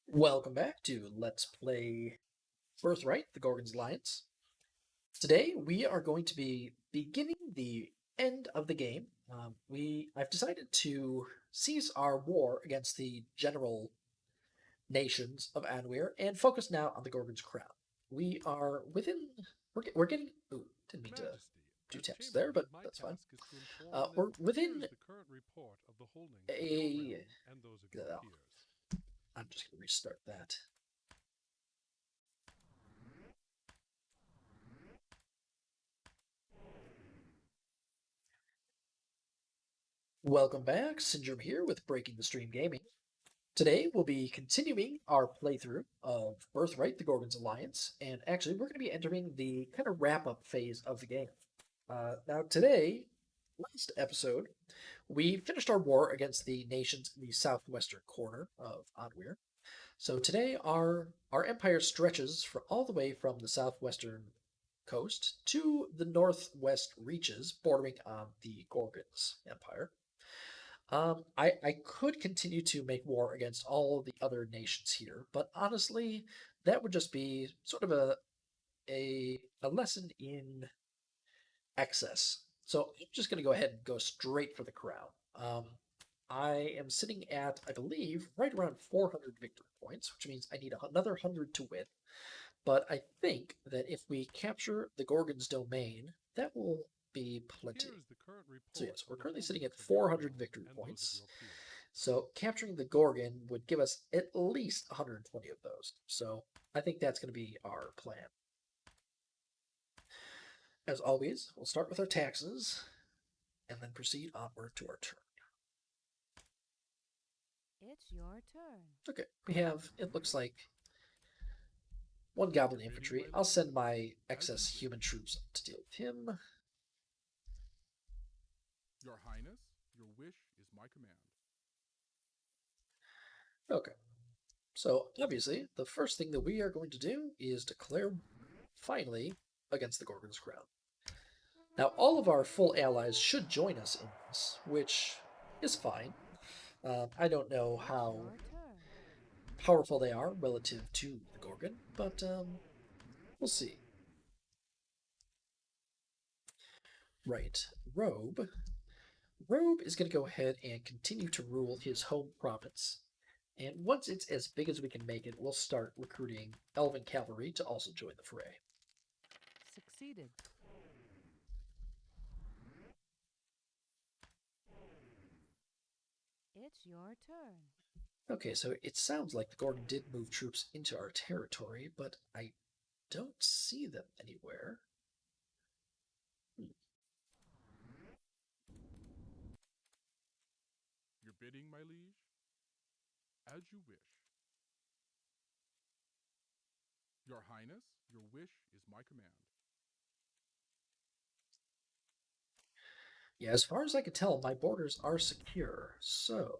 Welcome back to Let's Play Birthright, the Gorgon's Alliance. Today we are going to be beginning the end of the game. I've decided to cease our war against the general nations of Anuire and focus now on the Gorgon's crown. We are within. We're getting. Ooh, didn't mean to Majesty, do as text there, Chamberlain, but my that's fine. task is to inform We're and within here's the current report of the holdings of your a. realm and those of your peers. I'm just going to restart that. Welcome back, Syndrome here with Breaking the Stream Gaming. Today we'll be continuing our playthrough of Birthright, the Gorgon's Alliance, and actually we're going to be entering the kind of wrap-up phase of the game. Now today, last episode, we finished our war against the nations in the southwestern corner of Anuire. So today our empire stretches all the way from the southwestern coast to the northwest reaches bordering on the Gorgon's empire. I could continue to make war against all the other nations here, but honestly, that would just be sort of a lesson in excess. So I'm just going to go ahead and go straight for the crown. I am sitting at, I believe, right around 400 victory points, which means I need another 100 to win. But I think that if we capture the Gorgon's domain, that will be plenty. Here is the current report So yes, we're of the currently sitting at holdings of your 400 realm victory and those of points. your peers. So capturing the Gorgon would give us at least 120 of those. So I think that's going to be our plan. As always, we'll start with our taxes and then proceed onward to our turn. It's your turn. Okay, we have, it looks like, one goblin infantry. I'll send my excess human troops to deal with him. Your Highness, your wish is my command. Okay, so obviously, the first thing that we are going to do is declare, finally, against the Gorgon's crown. Now, all of our full allies should join us in this, which is fine. I don't know how powerful they are relative to the Gorgon, but we'll see. Right, Rhuobe. Rhuobe is going to go ahead and continue to rule his home province. And once it's as big as we can make it, we'll start recruiting Elven cavalry to also join the fray. Succeeded. It's your turn. Okay, so it sounds like the Gorgon did move troops into our territory, but I don't see them anywhere. Your bidding, my liege? As you wish. Your Highness, your wish is my command. Yeah, as far as I can tell, my borders are secure, so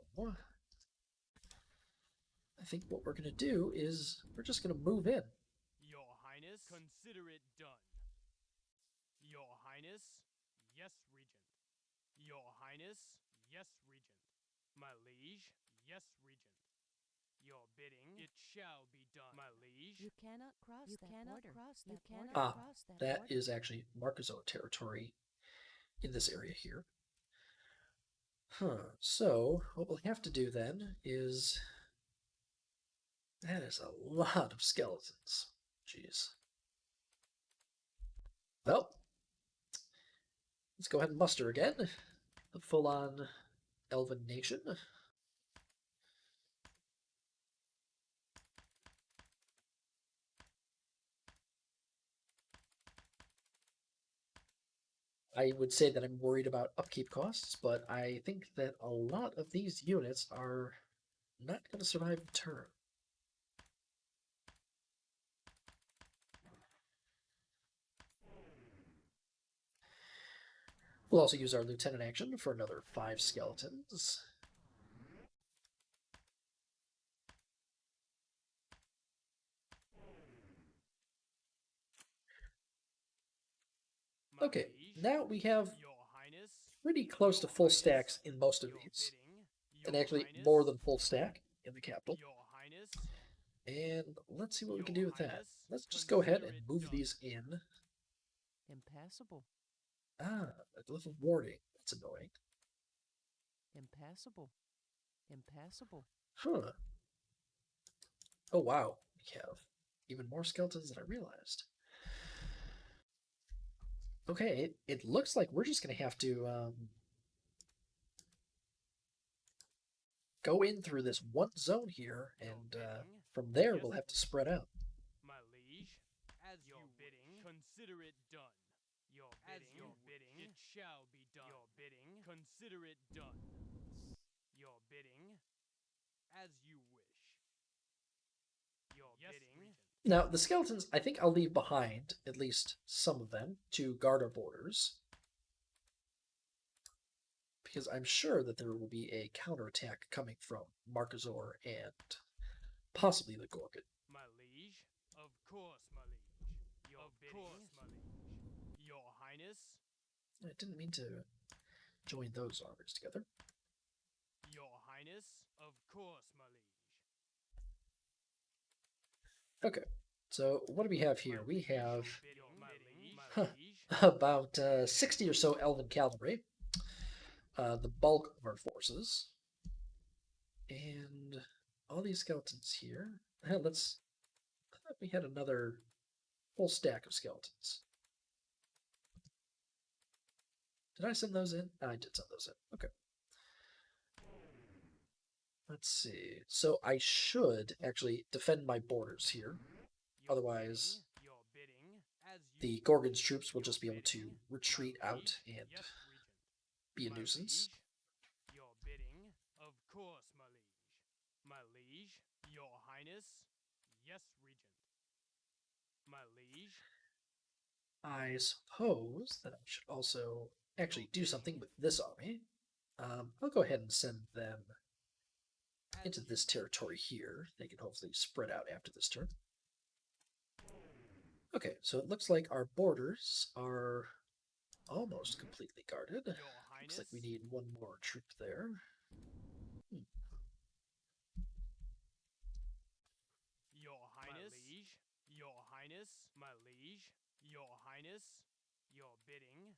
I think what we're going to do is we're just going to move in. Your Highness, consider it done. Your Highness, yes, Regent. Your Highness, yes, Regent. My liege, yes, Regent. Your bidding, it shall be done. My liege. You cannot cross that border. You cannot cross that That border. is actually Markazor territory in this area here. So what we'll have to do then is... That is a lot of skeletons. Jeez. Well, let's go ahead and muster again. The full-on Elven nation. I would say that I'm worried about upkeep costs, but I think that a lot of these units are not going to survive the turn. We'll also use our lieutenant action for another 5 skeletons. Okay, now we have pretty close to full stacks in most of these, and actually more than full stack in the capital. Your Highness, And let's see what we can Your do with that. Highness, Let's just go ahead and consider it move done. these in. Impassable. Ah, a glyph of warding. That's annoying. Impassable. Impassable. Huh. Oh, wow. We have even more skeletons than I realized. Okay, it looks like we're just going to have to go in through this one zone here, and from there we'll have to spread out. My liege, as your bidding, consider it done. Your bidding, as your bidding, it shall be done. Your bidding, consider it done. Your bidding, as you wish. Your bidding. Now, the skeletons, I think I'll leave behind, at least some of them, to guard our borders. Because I'm sure that there will be a counterattack coming from Markazor and possibly the Gorgon. My liege, of course, my liege. Your bidding, my liege. Your Highness. I didn't mean to join those armies together. Your Highness, of course, my liege. Okay, so what do we have here? We have My liege. about 60 or so Elven cavalry, the bulk of our forces, and all these skeletons here. I thought we had another full stack of skeletons. Did I send those in? I did send those in. Okay. Let's see. So I should actually defend my borders here. Otherwise, the Gorgon's troops will just be able to retreat out and be a nuisance. Your bidding, of course, my liege. My liege, your highness, yes, regent. My liege. I suppose that I should also actually do something with this army. I'll go ahead and send them into this territory here. They can hopefully spread out after this turn. Okay, so it looks like our borders are almost completely guarded. Looks like we need one more troop there. Your highness, my liege, your highness, my liege, your highness, your bidding.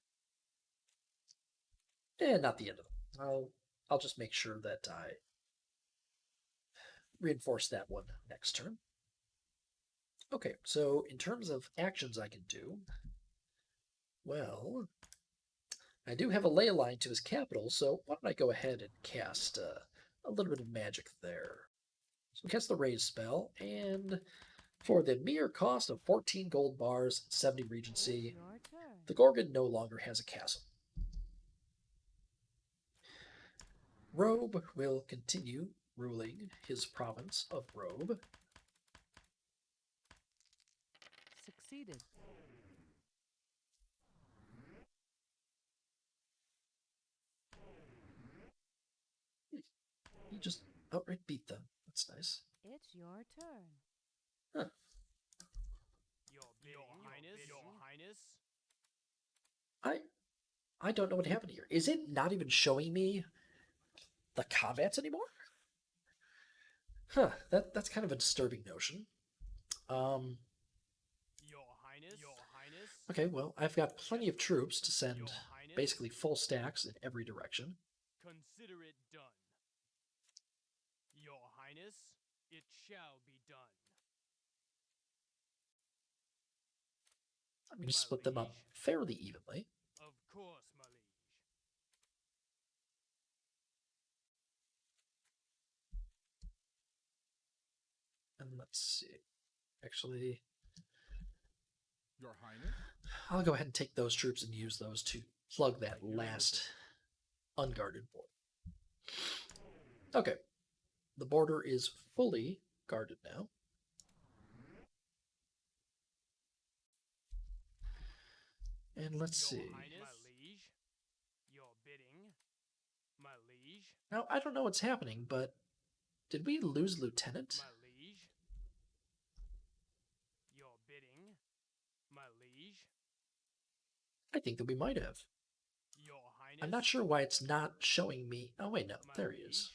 Not the end of it. I'll just make sure that I reinforce that one next turn. Okay, so in terms of actions I can do, well, I do have a ley line to his capital, so why don't I go ahead and cast a little bit of magic there. So we cast the raise spell, and for the mere cost of 14 gold bars and 70 regency, the Gorgon no longer has a castle. Rhuobe will continue ruling his province of Rhuobe. Succeeded. He just outright beat them. That's nice. It's your turn. Huh. Your highness, your highness. I don't know what happened here. Is it not even showing me the combats anymore? Huh, that's kind of a disturbing notion. Your highness, your highness. Okay, well, I've got plenty of troops to send basically full stacks in every direction. Consider it done. Your highness, it shall be done. I'm going to split them up fairly evenly. Of course, my liege. And let's see. Actually, Your Highness? I'll go ahead and take those troops and use those to plug that last unguarded border. Okay. The border is fully guarded now. And let's see. Highness, my liege, your bidding, my liege. Now, I don't know what's happening, but did we lose Lieutenant? My liege, your bidding, my liege. I think that we might have. Your highness. I'm not sure why it's not showing me. Oh, wait, no. My There he is.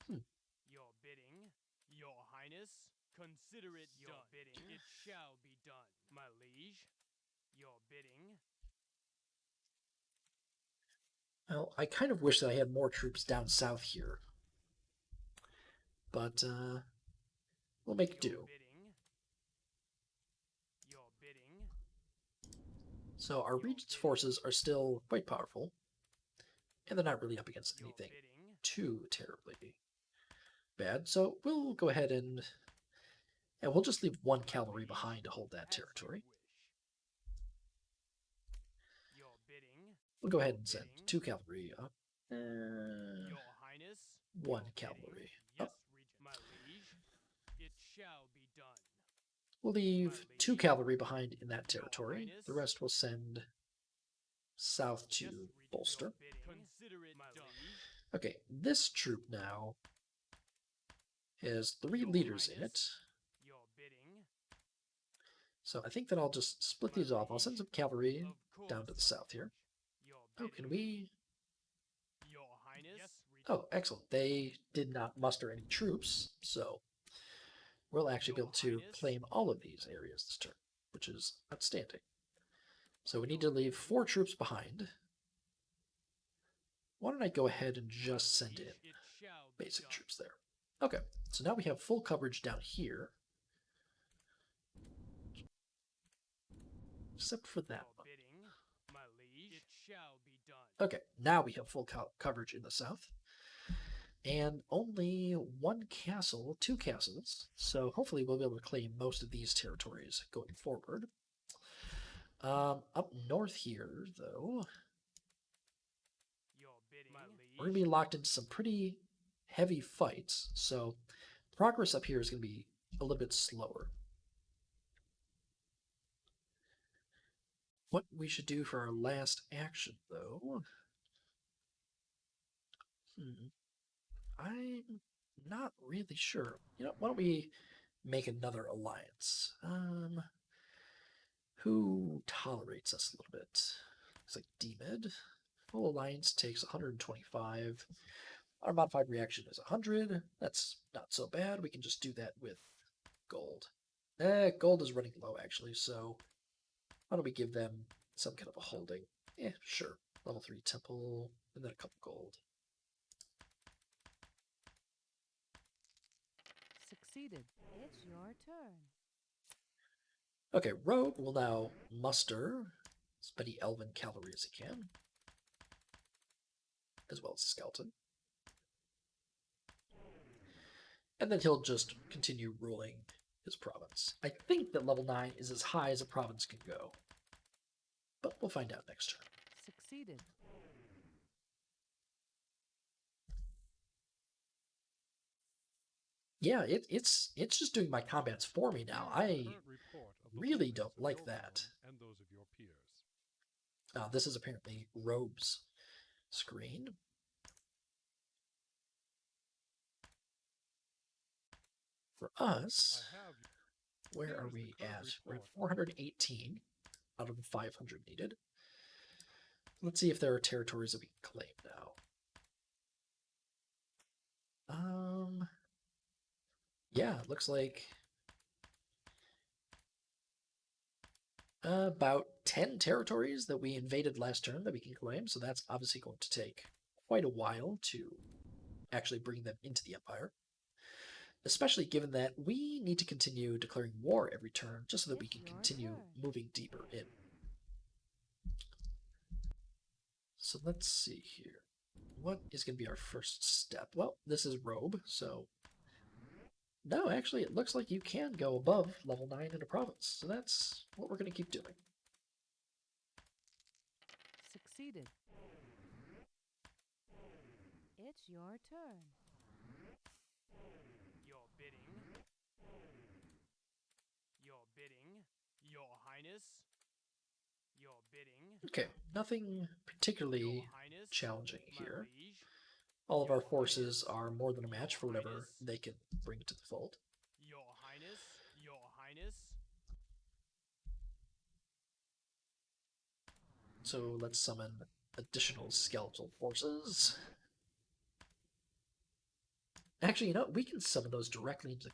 liege. Your bidding, Your Highness, consider it your done. Bidding. It shall be done. My liege, your bidding. Well, I kind of wish that I had more troops down south here. But, we'll make do. Bidding. Your bidding. So our regent's forces are still quite powerful. And they're not really up against anything too terribly bad. So we'll go ahead and we'll just leave one cavalry behind to hold that territory. We'll go ahead and send 2 cavalry up. Your Highness, one cavalry up. My liege, it shall be done. We'll leave 2 cavalry behind in that territory. The rest will send south to bolster. Okay, this troop now has 3 leaders in it. So I think that I'll just split these off. I'll send some cavalry down to the south here. Oh, can we? Oh, excellent. They did not muster any troops, so we'll actually be able to claim all of these areas this turn, which is outstanding. So we need to leave 4 troops behind. Why don't I go ahead and just send in basic troops there? Okay, so now we have full coverage down here. Except for that one. Okay, now we have full coverage in the south. And only 1 castle, 2 castles. So hopefully we'll be able to claim most of these territories going forward. Up north here, though, we're going to be locked into some pretty heavy fights. So progress up here is going to be a little bit slower. What we should do for our last action, though... I'm not really sure. You know, why don't we make another alliance? Who tolerates us a little bit? Looks like D-Med. Full alliance takes 125. Our modified reaction is 100. That's not so bad. We can just do that with gold. Gold is running low, actually, so why don't we give them some kind of a holding? Yeah, sure. Level 3 temple, and then a couple gold. Succeeded. It's your turn. Okay, Rogue will now muster as many Elven cavalry as he can, as well as a skeleton. And then he'll just continue ruling his province. I think that level 9 is as high as a province can go, but we'll find out next turn. Succeeded. Yeah, it's just doing my combats for me now. I really don't like that. This is apparently Rhuobe's screen. For us, where are we at? We're at 418 out of the 500 needed. Let's see if there are territories that we can claim now. Yeah, it looks like about 10 territories that we invaded last turn that we can claim, so that's obviously going to take quite a while to actually bring them into the Empire. Especially given that we need to continue declaring war every turn just so that we can continue moving deeper in. So let's see here. What is going to be our first step? Well, this is Rhuobe, so... No, actually, it looks like you can go above level 9 in a province, so that's what we're going to keep doing. Succeeded. It's your turn. Your bidding. Your bidding. Your Highness. Your bidding. Okay, nothing particularly challenging here. All of our forces are more than a match for whatever they can bring to the fold. Your Highness, Your Highness. So let's summon additional skeletal forces. Actually, you know, we can summon those directly into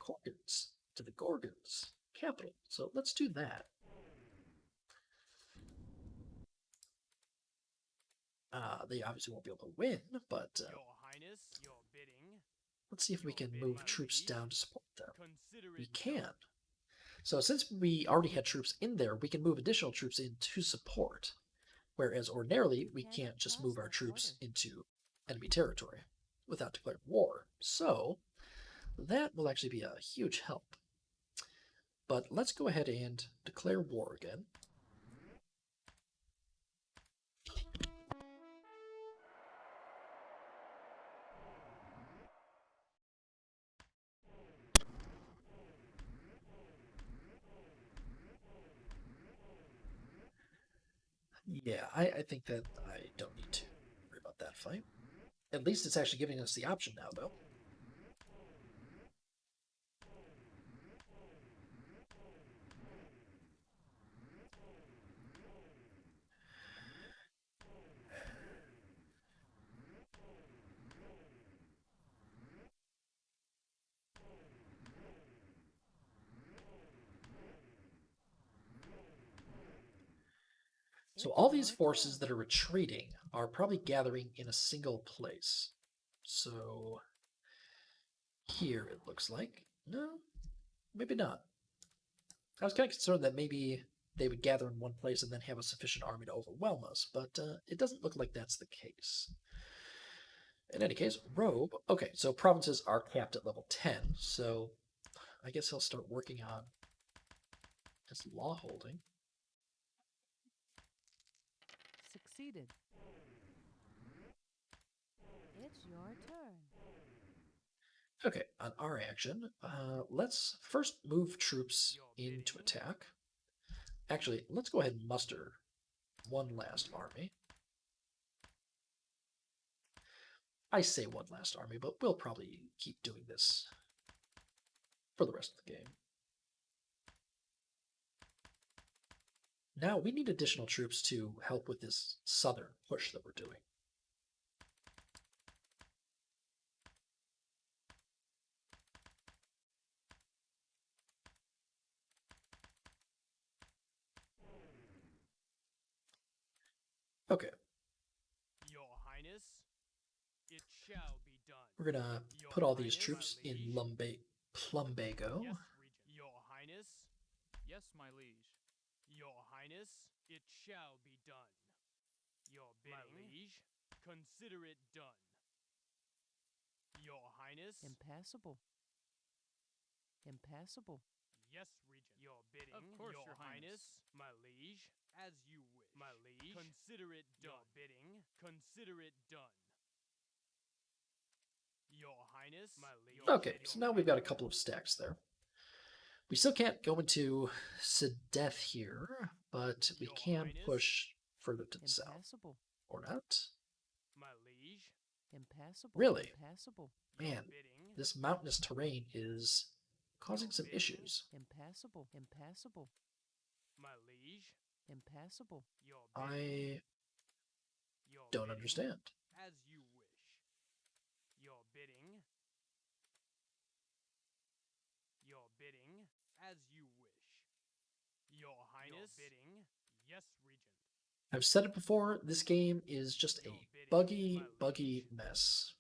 the Gorgon's capital. So let's do that. They obviously won't be able to win, but Your Highness, your bidding. let's see if we can move troops down to support them. Consider We it can. done. So since we already had troops in there, we can move additional troops in to support. Whereas ordinarily, we can't just move our troops into enemy territory without declaring war. So that will actually be a huge help. But let's go ahead and declare war again. Yeah, I think that I don't need to worry about that fight. At least it's actually giving us the option now, though. So all these forces that are retreating are probably gathering in a single place. So here it looks like. No, maybe not. I was kind of concerned that maybe they would gather in one place and then have a sufficient army to overwhelm us, but it doesn't look like that's the case. In any case, Rhuobe. Okay, so provinces are capped at level 10, so I guess he'll start working on his law holding. Succeeded. It's your turn. Okay, on our action, let's first move troops into attack. Actually, let's go ahead and muster one last army. I say one last army, but we'll probably keep doing this for the rest of the game. Now we need additional troops to help with this southern push that we're doing. Okay. Your Highness, it shall be done. We're gonna put all these troops in Plumbago. Yes, Regent. Your Highness, Yes, my liege. Your Highness, it shall be done. Your bidding, my liege, consider it done. Your Highness, Impassable. Impassable. yes, Regent. Your bidding, Of course, your your Highness, my liege, as you wish. My liege, consider it done. Your bidding, consider it done. Your Highness, my liege. Okay, so now we've got a couple of stacks there. We still can't go into Sedeth here, but we can push further to the south. Impassable. Or not. My liege, Impassable. Really? Impassable. Man, bidding, this mountainous terrain is causing some issues. Impassable. Impassable. my liege, Impassable. your bidding, I your don't bidding, understand. as you wish. Your bidding, as you wish. Your Highness, your bidding, yes, Regent. I've said it before, this game is just a buggy mess.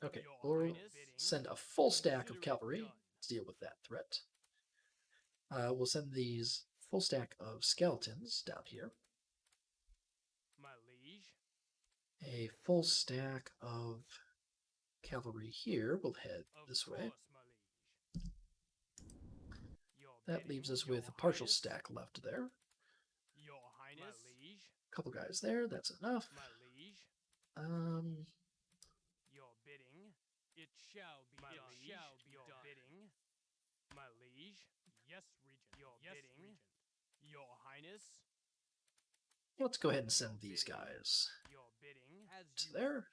Okay, we'll send a full stack of cavalry to deal with that threat. We'll send these full stack of skeletons down here. My liege, A full stack of cavalry here will head of this way. course, my liege. Your That bidding, leaves us your with a partial Highness, stack left there. Your Highness, my liege, A couple guys there, that's enough. my liege. Your bidding, it shall be done. It shall be your done. Bidding, my liege, yes, Regent. Your bidding, Regent. Your Highness, Let's go ahead and send these guys your bidding, as to you there. wish.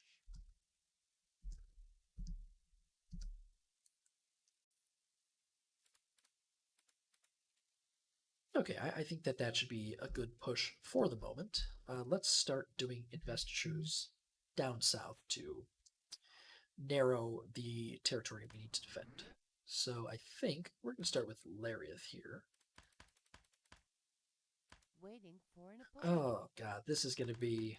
Okay, I think that that should be a good push for the moment. Let's start doing investitures down south to narrow the territory we need to defend. So I think we're going to start with Lariath here. Waiting for an opponent. Oh god, this is going to be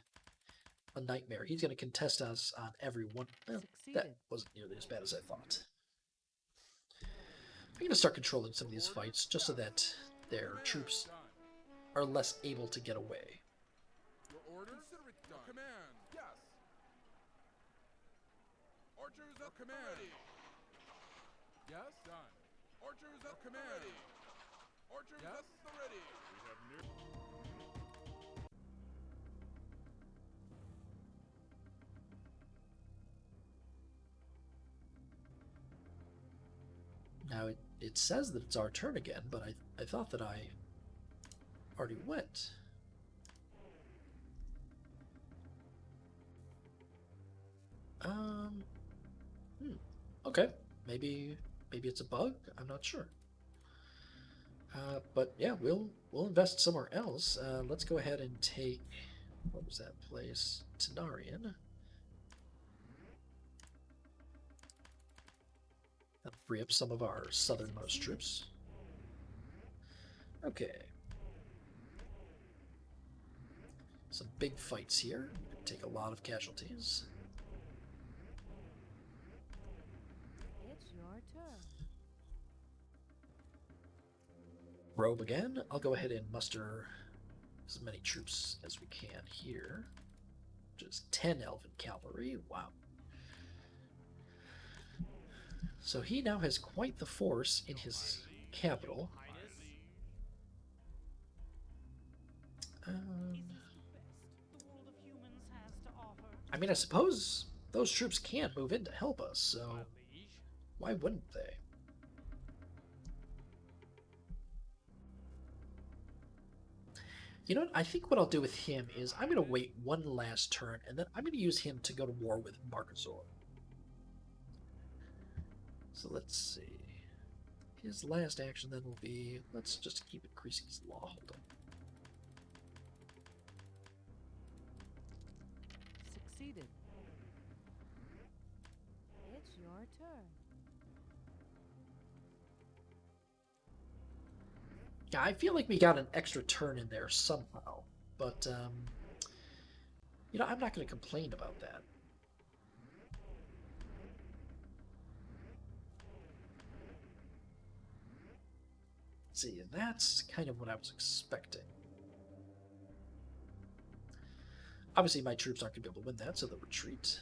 a nightmare. He's going to contest us on every one. Well, that wasn't nearly as bad as I thought. I'm going to start controlling some of these fights just so that their troops are less able to get away. Your orders? Consider it done. Command. Yes. Archers at command. Yes. Done. Archers at command. Archers at the ready. We have near. Now it says that it's our turn again, but I thought that I already went. Okay, maybe it's a bug. I'm not sure. But yeah, we'll invest somewhere else. Let's go ahead and take, what was that place? Tenarian. That'll free up some of our southernmost troops. Okay. Some big fights here. Take a lot of casualties. It's your turn. Rhuobe again. I'll go ahead and muster as many troops as we can here. Just 10 Elven cavalry. Wow. So he now has quite the force in his capital. I mean, I suppose those troops can move in to help us, so why wouldn't they? You know what? I think what I'll do with him is I'm going to wait one last turn, and then I'm going to use him to go to war with Markazor. So let's see. His last action then will be, let's just keep increasing his law. Hold on. Succeeded. It's your turn. Yeah, I feel like we got an extra turn in there somehow, but you know, I'm not going to complain about that. See, that's kind of what I was expecting. Obviously, my troops aren't going to be able to win that, so they'll retreat.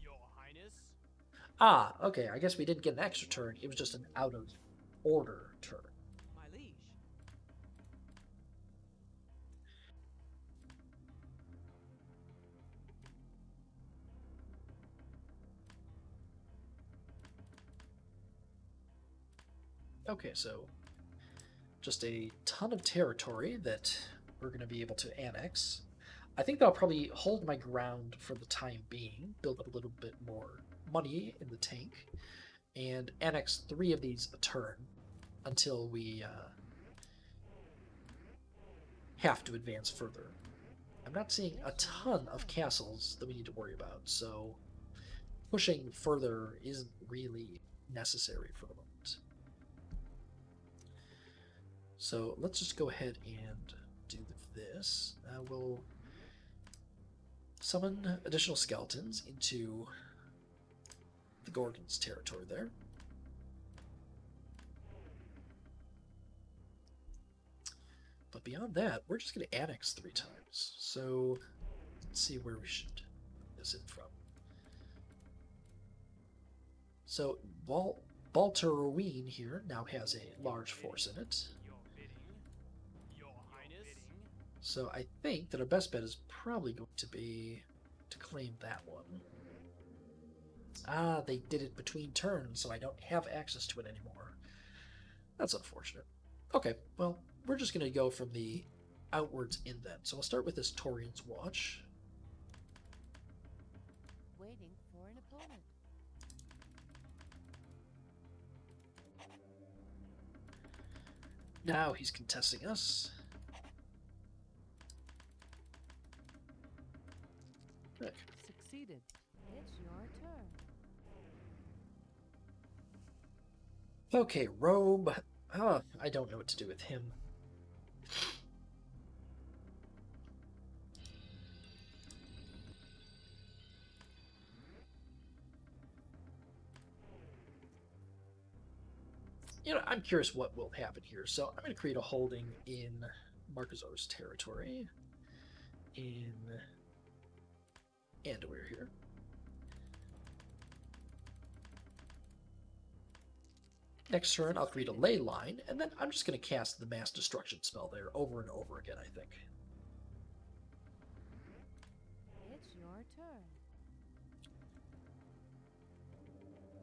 Your Highness? Ah, okay, I guess we didn't get an extra turn. It was just an out-of-order turn. My liege. Okay, so just a ton of territory that we're going to be able to annex. I think that I'll probably hold my ground for the time being, build up a little bit more money in the tank, and annex 3 of these a turn until we have to advance further. I'm not seeing a ton of castles that we need to worry about, so pushing further isn't really necessary for the moment. So let's just go ahead and do this. We'll summon additional skeletons into the Gorgon's territory there. But beyond that, we're just going to annex 3 times. So let's see where we should put this in from. So Baltaroween here now has a large force in it. Your Highness? So I think that our best bet is probably going to be to claim that one. Ah, they did it between turns, so I don't have access to it anymore. That's unfortunate. Okay, well, we're just going to go from the outwards in then. So I'll start with this Torian's Watch. Waiting for an opponent. Now he's contesting us. Succeeded. It's your turn. Okay, Rhuobe. I don't know what to do with him. You know, I'm curious what will happen here. So I'm going to create a holding in Markazor's territory. In Anuire here. Next turn, I'll create a ley line, and then I'm just going to cast the mass destruction spell there over and over again, I think. It's your turn.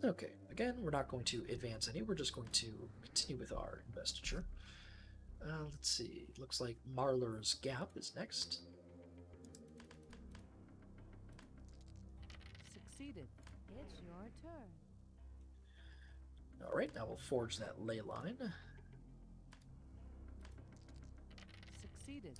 Okay, again, we're not going to advance any. We're just going to continue with our investiture. Let's see. Looks like Marlar's Gap is next. Succeeded. It's your turn. All right, now we'll forge that ley line. Succeeded.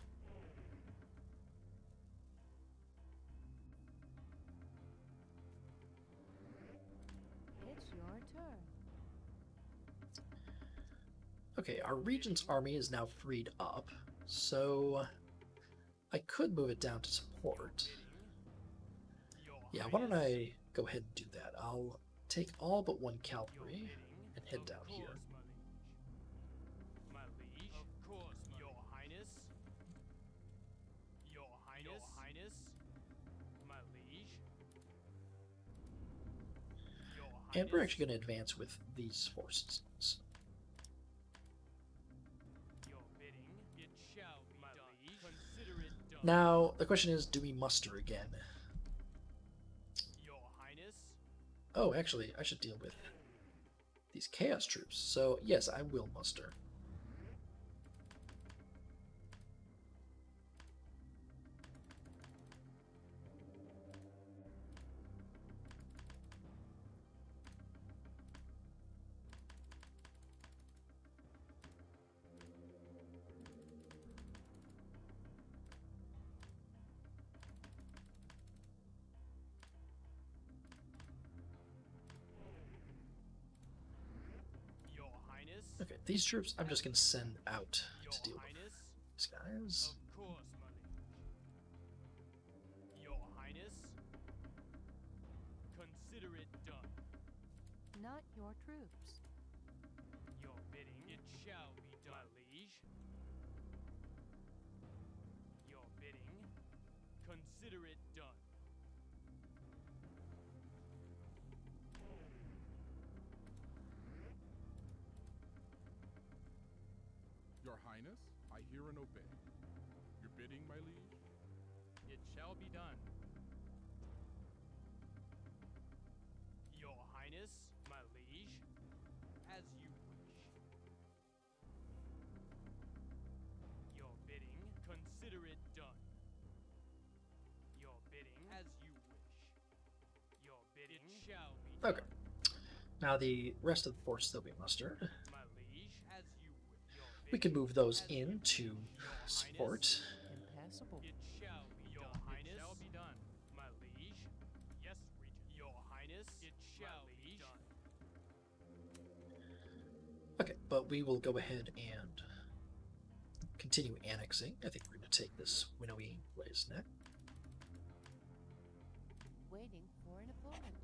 It's your turn. Okay, our Regent's army is now freed up, so I could move it down to support. Yeah, why don't I go ahead and do that? I'll take all but one cavalry and head down here. My liege, of course, your highness. Your highness, my liege. Your highness. And we're actually going to advance with these forces. Your bidding, it shall be my done. Liege, consider it done. Now, the question is, do we muster again? Your highness. Oh, actually, I should deal with these chaos troops. So, yes, I will muster. Your highness. Okay, these troops I'm just going to send out Your to deal with highness. these guys. Of course, my liege. Your highness. Consider it done. Not your troops. Your bidding, it shall be done. My liege. Your bidding, consider it done. Your Highness, I hear and obey. Your bidding, my liege? It shall be done. Your highness, my liege, as you wish. Your bidding, consider it done. Your bidding, as you wish. Your bidding, it shall be done. Okay. Now the rest of the forces that we mustered, My liege, as you wish. Your we can bidding, move those as you in wish. to Your support. Impassable. It shall be your highness. It shall be done, my liege. Yes, regent. Your highness. It shall be done. Okay, but we will go ahead and continue annexing. I think we're going to take this winnowy place next. Waiting for an opponent.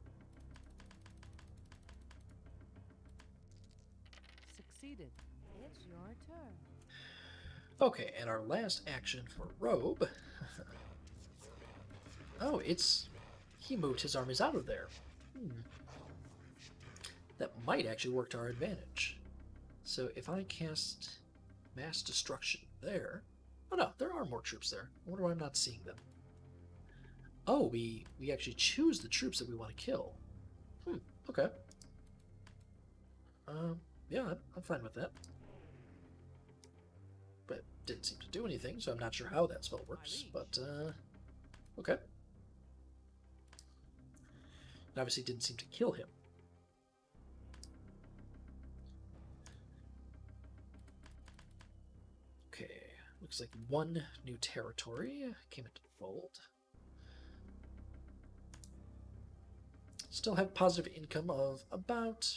Succeeded. It's your turn. Okay, and our last action for Rhuobe. Oh, he moved his armies out of there. That might actually work to our advantage. So if I cast mass destruction there. Oh no, there are more troops there. I wonder why I'm not seeing them. Oh, we actually choose the troops that we want to kill. Okay. Yeah, I'm fine with that. But it didn't seem to do anything, so I'm not sure how that spell works. But, okay. It obviously didn't seem to kill him. Okay, looks like one new territory came into the fold. Still have positive income of about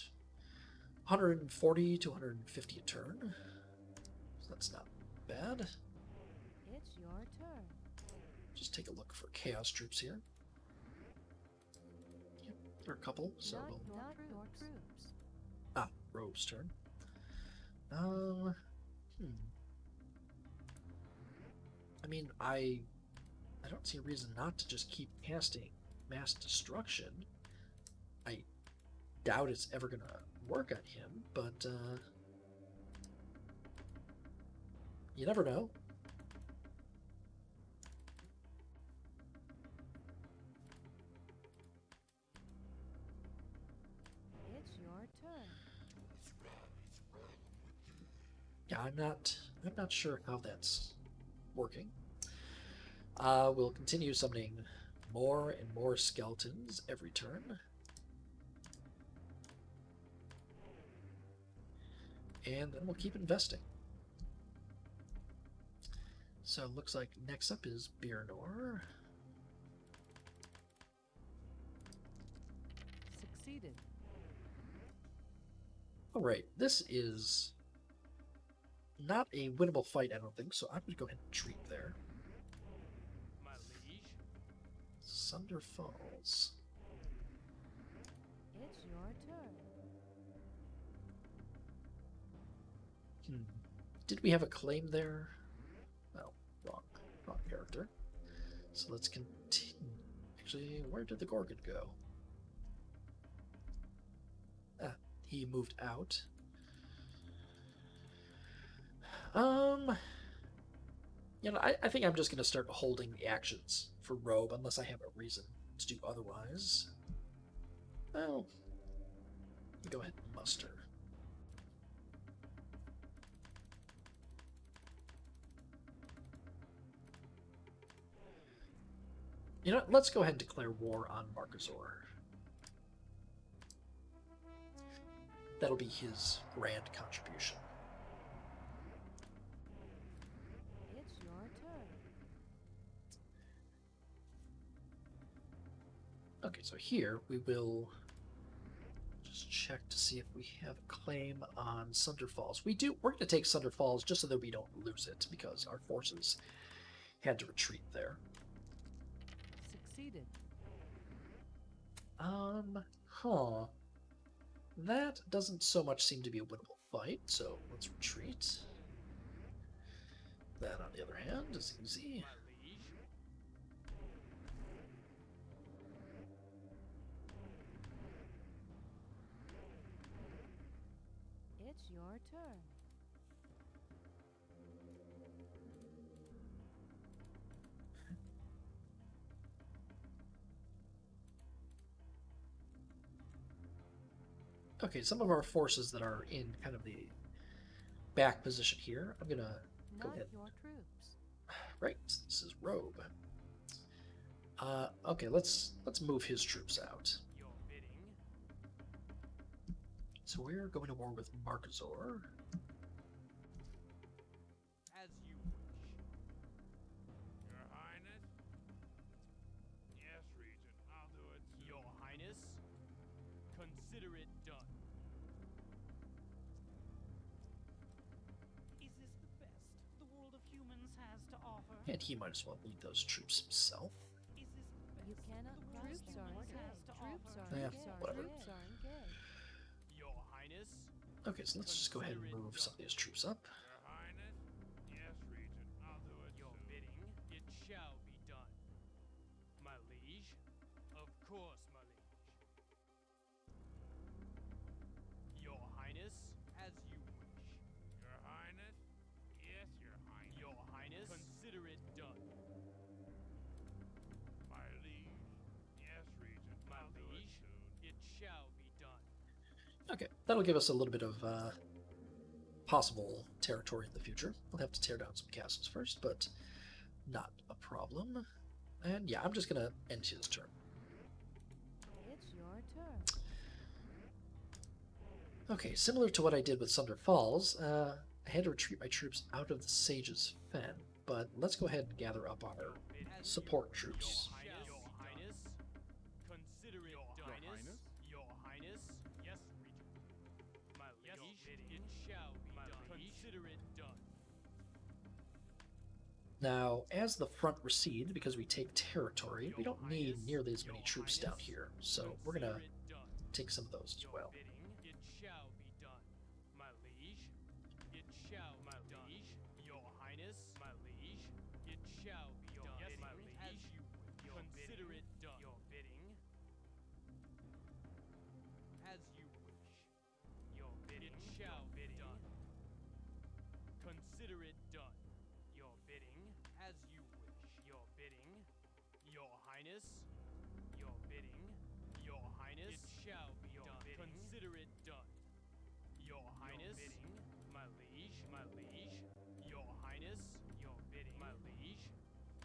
140 to 150 a turn. So that's not bad. It's your turn. Just take a look for chaos troops here. Yep, there are a couple, so Not we'll... your troops. Ah, Rhuobe's turn. I mean, I don't see a reason not to just keep casting mass destruction. I doubt it's ever gonna work on him, but you never know. It's your turn. Yeah, I'm not sure how that's working. We'll continue summoning more and more skeletons every turn. And then we'll keep investing. So it looks like next up is Birnor. Succeeded. Alright, this is not a winnable fight, I don't think, so I'm going to go ahead and retreat there. My liege. Sunder Falls. It's your turn. Did we have a claim there? No, wrong character. So let's continue. Actually, where did the Gorgon go? Ah, he moved out. I think I'm just going to start holding the actions for Rhuobe unless I have a reason to do otherwise. Well, go ahead and muster. You know, let's go ahead and declare war on Markazor. That'll be his grand contribution. It's your turn. Okay, so here we will just check to see if we have a claim on Sunder Falls. We're going to take Sunder Falls just so that we don't lose it because our forces had to retreat there. Succeeded. That doesn't so much seem to be a winnable fight, so let's retreat. That, on the other hand, is easy. My liege. It's your turn. Okay, some of our forces that are in kind of the back position here, I'm gonna go Not ahead. your troops. Right, this is Rhuobe. Okay, let's move his troops out. Your bidding. So we're going to war with Markazor. As you wish. Your Highness? Yes, Regent, I'll do it soon. Your Highness. Consider it done. Is this the best the world of humans has to offer? And he might as well lead those troops himself. Is this the best You cannot the cross world of them. humans has to Troops offer? are Yeah, engaged. whatever. Troops are engaged. Your Highness. Okay, so let's just go ahead and move some of these troops up. Your Highness? Yes, Regent, I'll do it Your soon. bidding. It shall be done. My liege. Of course, my liege. Your Highness. As you wish. Your Highness? Yes, Your Highness. Your Highness. Consider it done. My liege? Yes, Regent, My I'll do it liege. soon. It shall be done. Okay, that'll give us a little bit of possible territory in the future. We'll have to tear down some castles first, but not a problem. And yeah, I'm just going to end his turn. It's your turn. Okay, similar to what I did with Sunder Falls, I had to retreat my troops out of the Sage's Fen, but let's go ahead and gather up our support troops. Your Highness. Consider it done. Highness? Your Highness. Yes, Regent. My It shall be done. Consider it done. Now, as the front recedes, because we take territory, we don't need nearly as many troops down here, so we're going to take some of those as well. It shall be done. My liege, it shall be done. Your highness, my liege, it shall be done. Yes, my liege, as you wish. Consider it done. Your bidding, as you wish. Your bidding, it shall be done. Consider it done. Your bidding, as you wish. Your bidding, your highness, your bidding, your highness, it shall be done. Consider it done. Your highness, bidding, my liege, your highness, your bidding, my liege,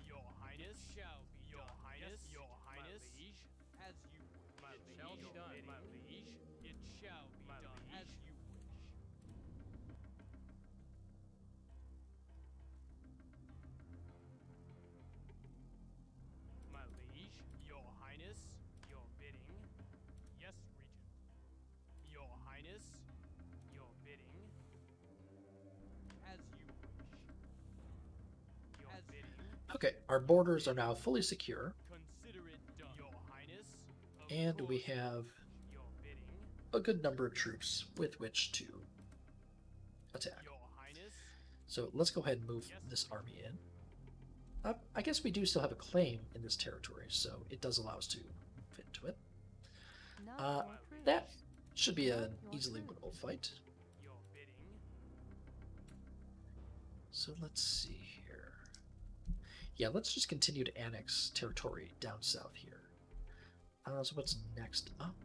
your highness, it shall be your done. Highness, yes, your highness, my liege, as you wish. My it liege, shall be done. Bidding, my liege, it shall be my done liege, as you wish. My liege, your highness, your bidding, yes, regent. Your highness, your bidding, as you wish. Your as bidding. Okay, our borders are now fully secure, Consider it done. Your highness, and we have your bidding, a good number of troops with which to attack. your highness, So let's go ahead and move this army in. I guess we do still have a claim in this territory, so it does allow us to move into it. Not Uh, your troops. That should be an Your easily troops. winnable fight. your bidding, So let's see here. Yeah, let's just continue to annex territory down south here. So what's next up?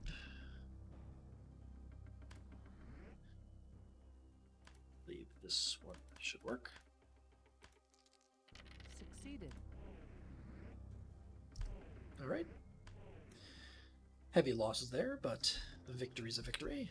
I believe this one should work. Succeeded. All right. Heavy losses there, but a victory's a victory.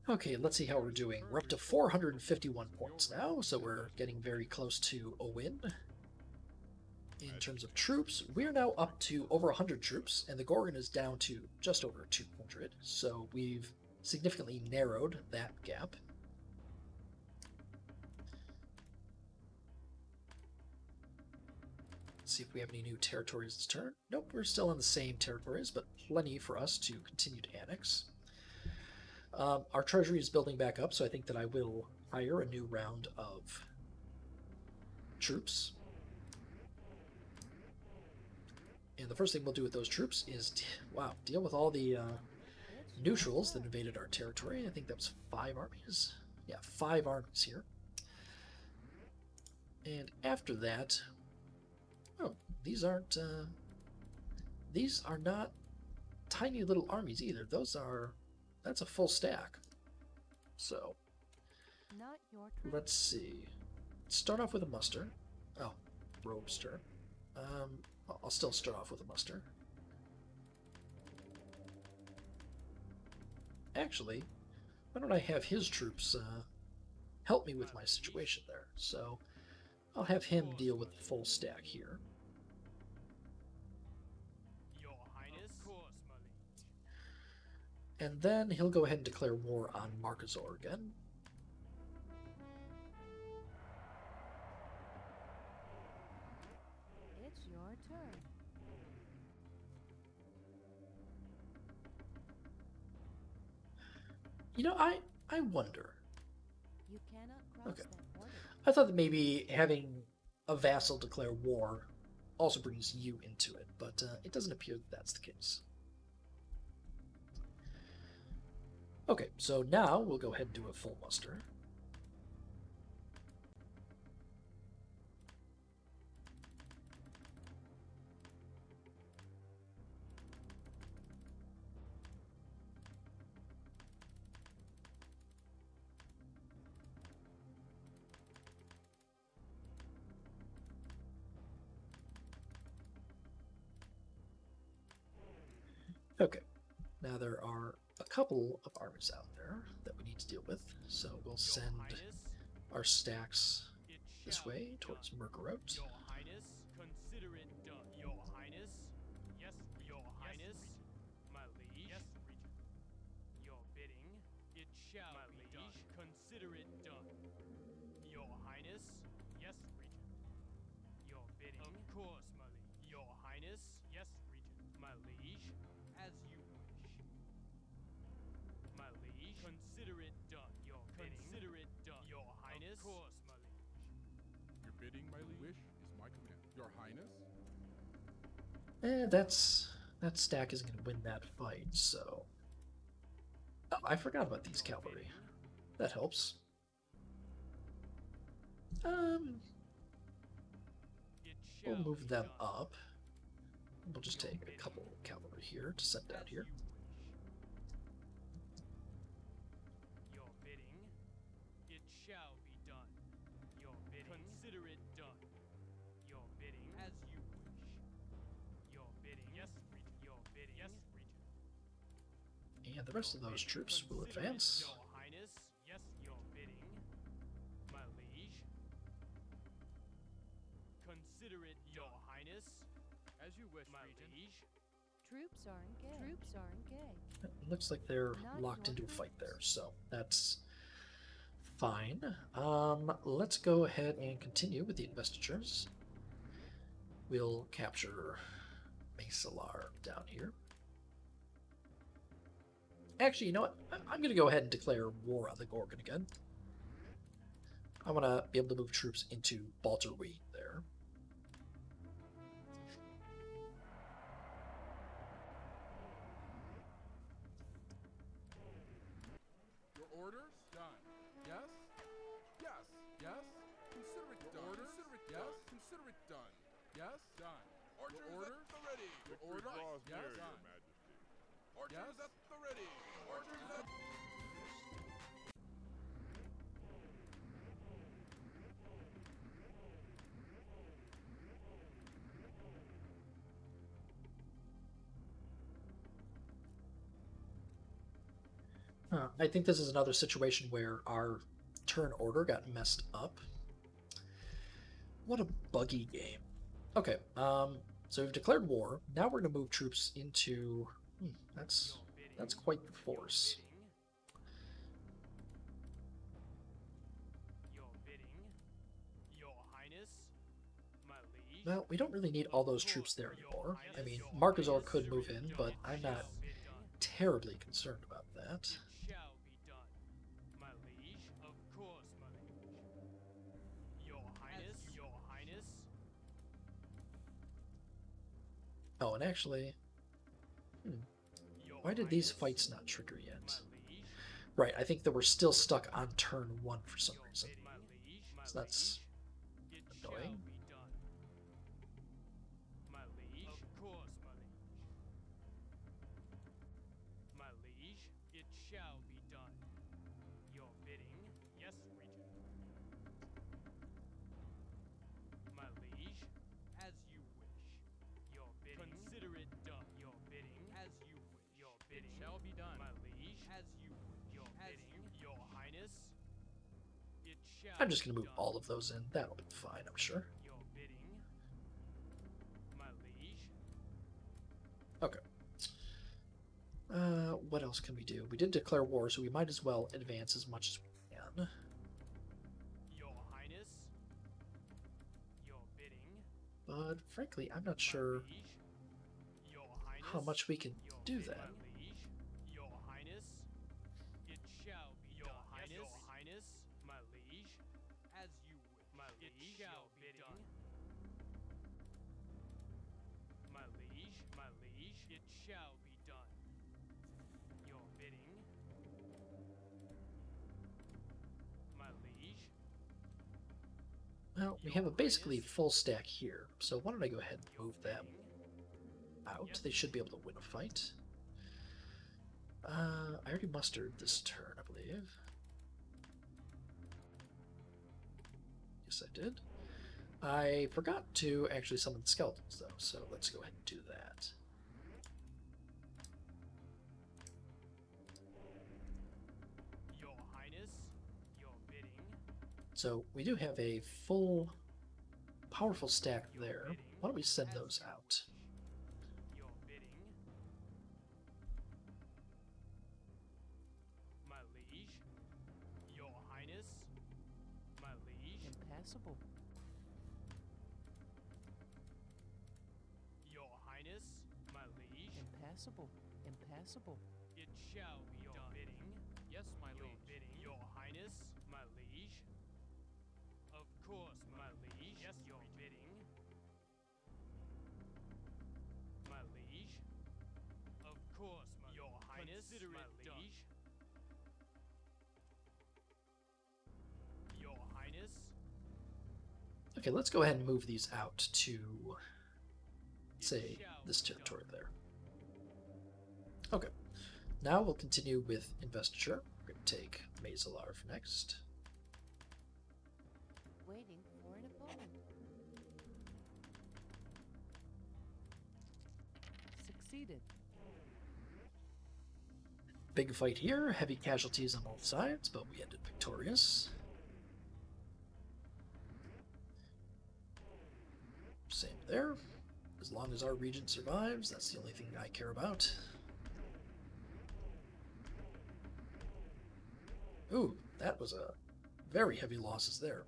Okay, let's see how we're doing. We're up to 451 points now, so we're getting very close to a win. In terms of troops, we're now up to over 100 troops, and the Gorgon is down to just over 200, so we've significantly narrowed that gap. Let's see if we have any new territories this turn. Nope, we're still in the same territories, but plenty for us to continue to annex. Our treasury is building back up, so I think that I will hire a new round of troops. And the first thing we'll do with those troops is, deal with all the neutrals that invaded our territory. I think that was 5 armies. Yeah, 5 armies here. And after that, these are not tiny little armies either. That's a full stack. So Not your troops. let's see. Start off with a muster. Oh, Robester. I'll still start off with a muster. Actually, why don't I have his troops help me with my situation there? So I'll have him deal with the full stack here. your highness, of course, my liege. And then he'll go ahead and declare war on Markazor again. It's your turn. You know, I wonder. You cannot cross Okay. that border. I thought that maybe having a vassal declare war also brings you into it, but it doesn't appear that that's the case. Okay, so now we'll go ahead and do a full muster. Okay, now there are a couple of armies out there that we need to deal with, so we'll Your send Highness, our stacks it this shall way be towards done. Markazor. Your Highness, consider it done. Your Highness, yes, Your Highness, my liege, yes, Regent. Your bidding, it shall be done. Consider it done. Your Highness, yes, Regent. Your bidding, of course, my liege. Your Highness, yes, Regent. My liege, as you wish. My liege, consider it done. Your bidding, consider it done. Your Highness, of course, my liege. Your bidding, my liege, wish is my command. Your Highness? That stack isn't going to win that fight, so... Oh, I forgot about these Your cavalry. bidding, That helps. it We'll shall move be them done. up. We'll just take a couple cavalry here to send down As here. you wish. Your bidding, it shall be done. Your bidding, consider it done. Your bidding, as you wish. Your bidding, yes, Regent. Your bidding, yes, Regent. And the rest of those troops will Consider it, advance. Your Highness, yes, your bidding, my liege. Consider it, Your Highness, as you wish, my liege. Troops are engaged. Troops are engaged. It looks like they're Not locked your into a fight troops. there, so that's fine. Let's go ahead and continue with the investitures. We'll capture Manslayer down here. Actually, you know what? I'm going to go ahead and declare war on the Gorgon again. I want to be able to move troops into Birthright there. Your orders? Done. Yes? Yes. Yes? Consider it done. Orders? Consider it yes? Done. Consider it done. Yes? Done. Orchers your orders? At the ready. Your orders? Draws Yes? near, Done. Your Majesty. Orchers Yes? at the ready. Orchers at I think this is another situation where our turn order got messed up. What a buggy game. Okay, so we've declared war. Now we're going to move troops into... that's quite the force. Your bidding, Your Highness, my liege. Well, we don't really need all those troops there anymore. I mean, Markazor could move in, but I'm not terribly concerned about that. It shall be done, my liege. Of course, my liege. Your Highness, Your Highness. Oh, and actually... Your why did these Highness, fights not trigger my yet? liege. Right, I think that we're still stuck on turn 1 for some Your reason. bidding, my liege, my So that's liege. It annoying. shall be done, my liege. Of course, my liege. My liege, it shall be done. Your bidding, yes, Regent. My liege, as you wish. Your bidding, consider it done. Your bidding, as you wish. Your bidding, it shall be done. My liege, as you wish. Your bidding, Your Highness, it shall. I'm just going to be move done. all of those in. That'll be fine, I'm sure. Your bidding, my liege. Okay. What else can we do? We did declare war, so we might as well advance as much as we can. Your Highness, your bidding. But frankly, I'm not My sure liege, your Highness, how much we can your do bidding. that. My liege, your Highness, it shall be your done. Highness, your Highness, my liege, as you wish. My liege, it shall be done. My liege, it shall be done. Your bidding, my liege. Well, we have a basically full stack here, so why don't I go ahead and move them out? They should be able to win a fight. I already mustered this turn, I believe. Yes, I did. I forgot to actually summon skeletons, though, so let's go ahead and do that. Your So we do have a full, powerful stack there. Why don't we send those out? Your bidding. My liege. Your highness. My liege. Impassable. Your highness. My liege. Impassable. Impassable. It shall be your bidding. Yes, my liege. Bidding. Your highness. My liege. Of course, my liege. Yes, your bidding. My liege. Of course, my your highness. Consider my liege. Your highness. Okay, let's go ahead and move these out to, say, this territory there. Okay, now we'll continue with investiture. We're going to take Manslayer next. Waiting for an opponent. Succeeded. Big fight here, heavy casualties on both sides, but we ended victorious. Same there. As long as our regent survives, that's the only thing I care about. Ooh, that was a very heavy losses there.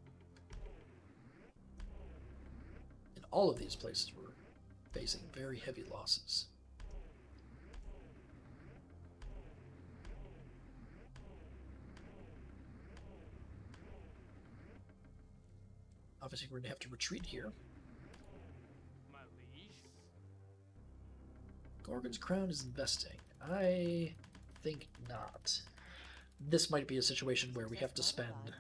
And all of these places were facing very heavy losses. Obviously, we're going to have to retreat here. My liege. Gorgon's crown is investing. I think not. This might be a situation where we have to spend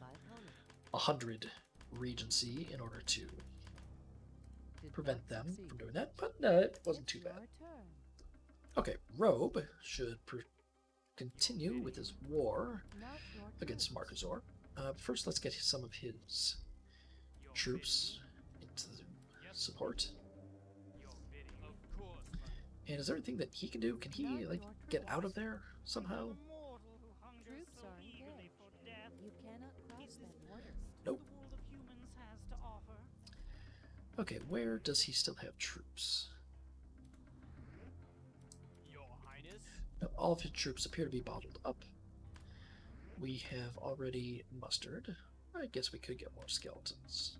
100 regency in order to prevent them from doing that, but no, it wasn't too bad. Okay, Rhuobe should continue with his war against Markazor. First, let's get some of his troops into the support. And is there anything that he can do? Can he, like, get out of there somehow? Troops are engaged. You cannot cross that border. Nope. The world of humans has to offer. Okay, where does he still have troops? Your highness. No, all of his troops appear to be bottled up. We have already mustered. I guess we could get more skeletons.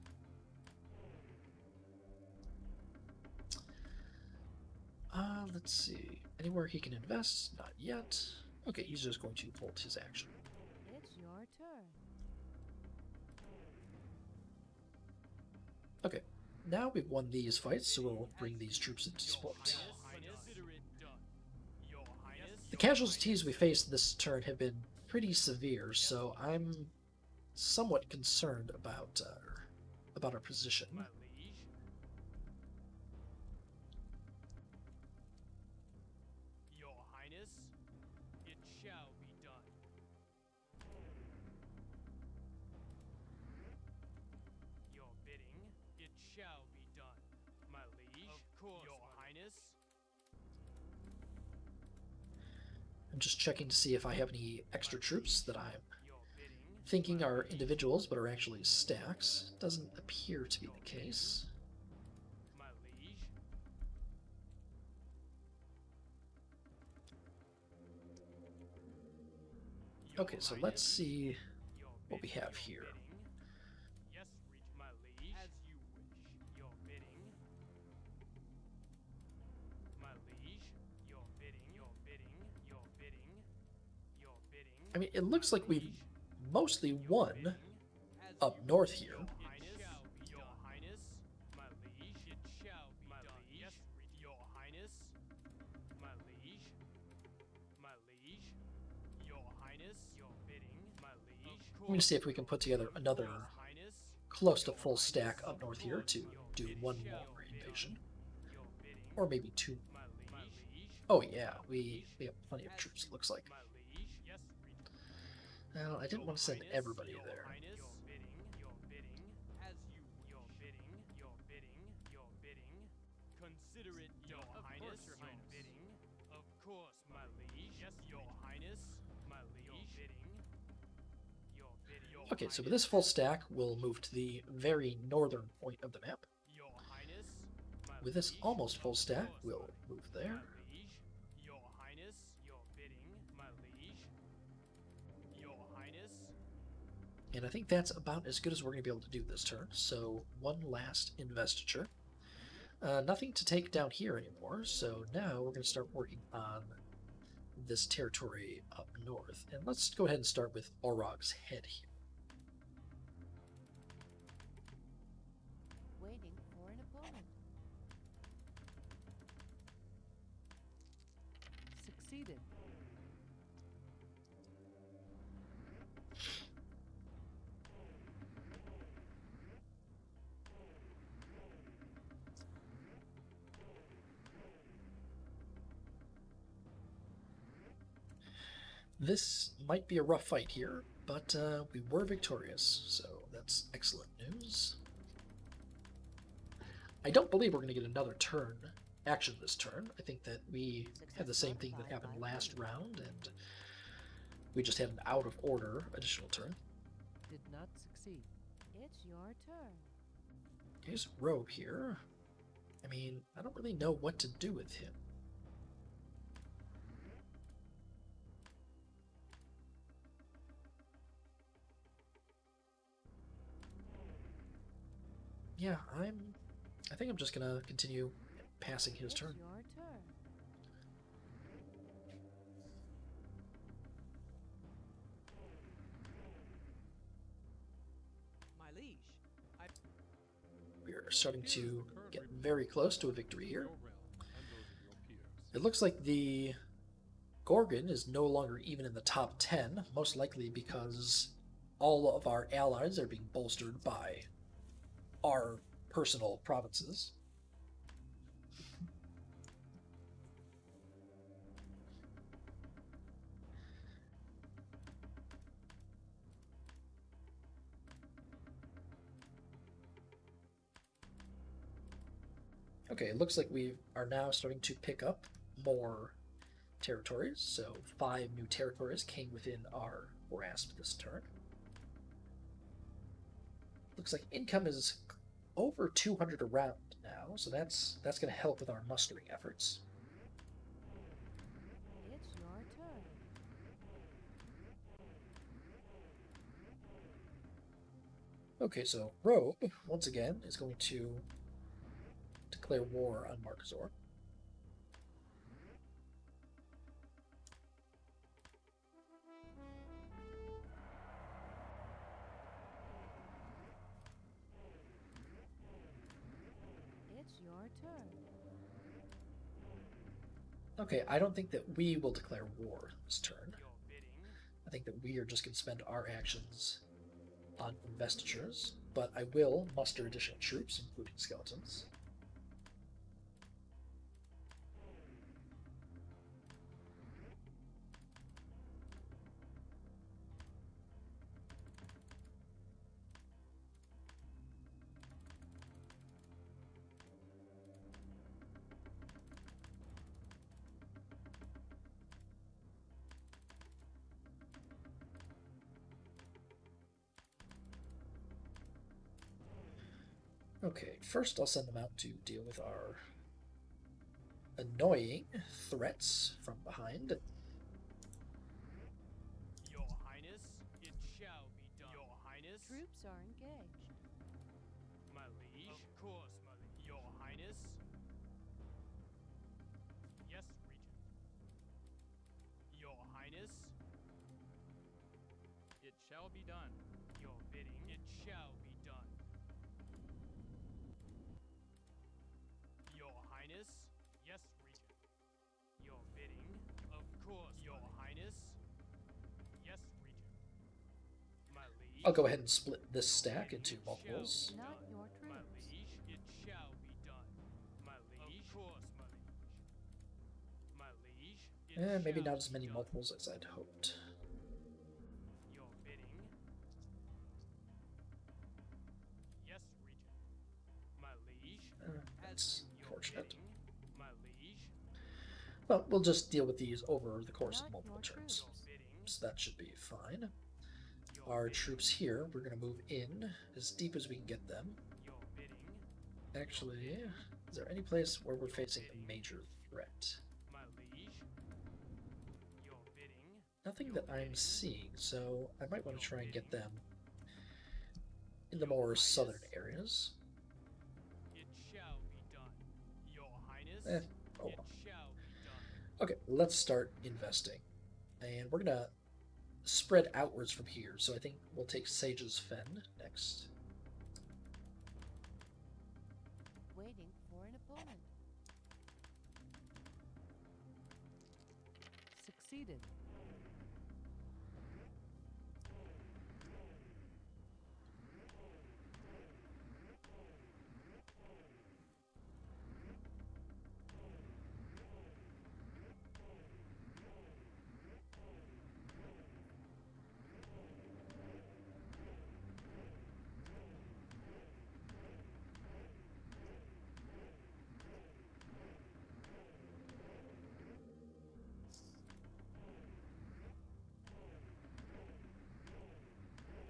Let's see. Anywhere he can invest? Not yet. Okay, he's just going to hold his action. It's your turn. Okay, now we've won these fights, so we'll bring these troops into support. The casualties we faced this turn have been pretty severe, so I'm somewhat concerned about our position. My liege. Your highness. It shall be done. Your bidding. It shall be done. My liege. Of course, your highness. I'm just checking to see if I have any extra troops that I'm Your bidding. thinking are individuals but are actually stacks. Doesn't appear to be the case. My liege. Okay, so let's see what we have here. Yes, reach my liege. As you wish. Your bidding. My liege. Your bidding. Your bidding. Your bidding. Your bidding. I mean, it looks like we've mostly won up north here. Your highness, my liege, it shall be my done. Liege. Yes, your highness, my liege, my liege, your highness, your bidding, my liege. Let me see if we can put together another Highness, close to full stack up north here to do one more invasion, your bidding, or maybe two. my liege, Oh yeah, we have plenty of troops. It looks like. my liege. Yes, Now I didn't want to send everybody there. Your highness, your bidding, as you, your bidding, your bidding, your bidding. Consider it your highness, your bidding. Of course, my liege. Yes, your highness, my liege. Your bidding, your bidding. Okay, so with this full stack, we'll move to the very northern point of the map. Your Highness, my With this liege, almost full of stack, course, we'll my move there. liege, your Highness, your bidding, my liege, your Highness. And I think that's about as good as we're going to be able to do this turn. So one last investiture. Nothing to take down here anymore, so now we're going to start working on this territory up north. And let's go ahead and start with Orog's head here. Waiting for an opponent. Succeeded. This might be a rough fight here, but we were victorious, so that's excellent news. I don't believe we're going to get another turn action this turn. I think that we had the same thing that happened last round, and we just had an out of order additional turn. Did not succeed. It's your turn. Here's Rhuobe here. I mean, I don't really know what to do with him. Yeah, I think I'm just gonna continue passing his It's turn. your turn. My liege, I We're starting Here's to the current get report very close to a of victory your here. realm and those of your peers. It looks like the Gorgon is no longer even in the top 10, most likely because all of our allies are being bolstered by our personal provinces. Okay, it looks like we are now starting to pick up more territories. So 5 new territories came within our grasp this turn. Looks like income is over 200 around now, so that's going to help with our mustering efforts. It's your turn. Okay, so Rhuobe, once again, is going to declare war on Markazor. It's your turn. Okay, I don't think that we will declare war this turn. Your bidding, I think that we are just going to spend our actions on investitures, but I will muster additional troops, including skeletons. Okay, first I'll send them out to deal with our annoying threats from behind. your Highness, it shall be done. Your Highness, Troops are engaged. my liege, of course, my liege. Your Highness, yes, Regent. Your Highness, it shall be done. your bidding, it shall be done. Your Highness, yes, Regent. Your bidding, of course, Your Highness, yes, Regent. My liege, I'll go ahead and split this stack into multiples. Not your my troops. liege, it shall be done. My liege, of course, my liege. My liege, it Maybe shall not as be many done. multiples as I'd hoped. Your bidding. Yes, Regent. My liege. That's Your unfortunate. bidding. My liege. But we'll just deal with these over the course of Not multiple your turns. Your bidding. So that should be fine. Your our troops here. We're going to move in as deep as we can get them. Your bidding. Actually, is there any place where we're facing a major threat? My liege. Your bidding. Nothing that I'm seeing, so I might want to try and get them in the more southern areas. It shall be done. Your Highness. Oh It well. shall be done. Okay, let's start investing. And we're going to spread outwards from here, so I think we'll take Sage's Fen next. Waiting for an opponent. Succeeded.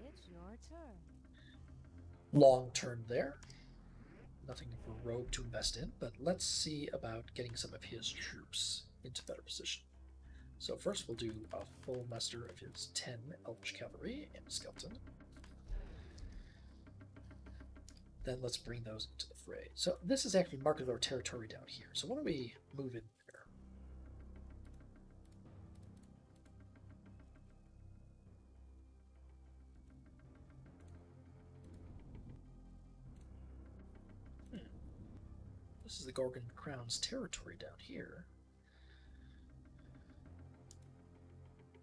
It's your turn. Long turn there. Nothing for Rhuobe to invest in, but let's see about getting some of his troops into better position. So first we'll do a full muster of his 10 Elvish Cavalry and Skeleton. Then let's bring those into the fray. So this is actually Markazor territory down here, so why don't we move in there? This is the Gorgon Crown's territory down here.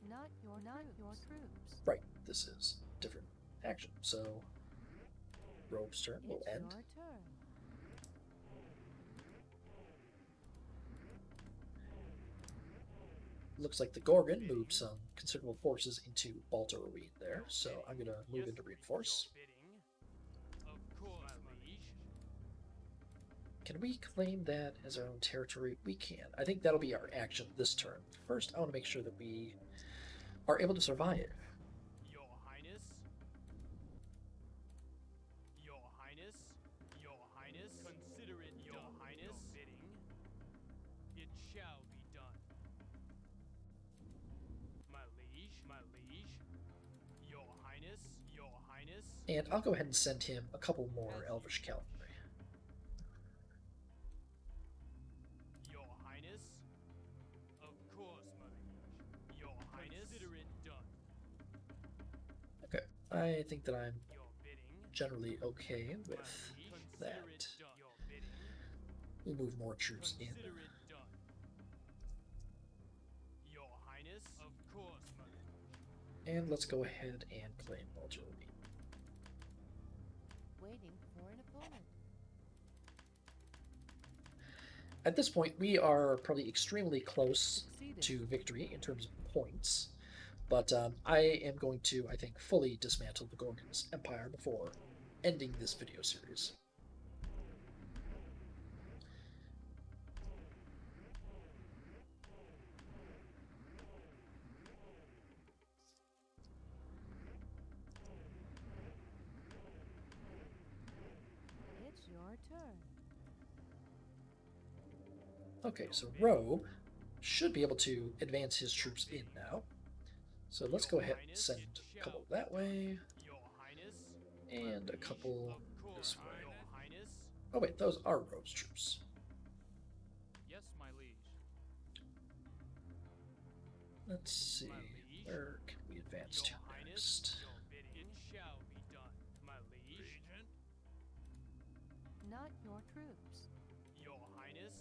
Not your troops. Right, this is different action. So Rhuobe's turn will It's end. your turn. Looks like the Gorgon moved some considerable forces into Balta Ruin there, so I'm going to move into reinforce. Your bidding. Of course, my liege. Can we claim that as our own territory? We can. I think that'll be our action this turn. First, I want to make sure that we are able to survive. Your Highness. Your Highness. Your Highness. Consider it your done. Highness. Your bidding. It shall be done. My liege. My liege. Your Highness. Your Highness. And I'll go ahead and send him a couple more Elvish Cavalry. Your Highness. Of course, my liege. Your Highness. Consider it done. Okay, I think that I'm Your bidding. generally okay My with liege. Consider that. it done. Your bidding. We move more troops in. Consider it done. Your Highness. Of course, my liege. And let's go ahead and claim Balta Ruin. Waiting for an opponent. At this point, we are probably extremely close Succeeded. to victory in terms of points, but I am going to, I think, fully dismantle the Gorgon's empire before ending this video series. It's your turn. Okay, so Rhuobe should be able to advance his troops in now. So let's go ahead and send a couple that way, Your Highness. and a couple Of course, this way. Your Highness. Oh wait, those are Rhuobe's troops. Yes, my liege. Let's see, My liege. where can we advance Your to Highness. next? Your bidding. It shall be done. My liege. Regent. Not your troops. Your Highness.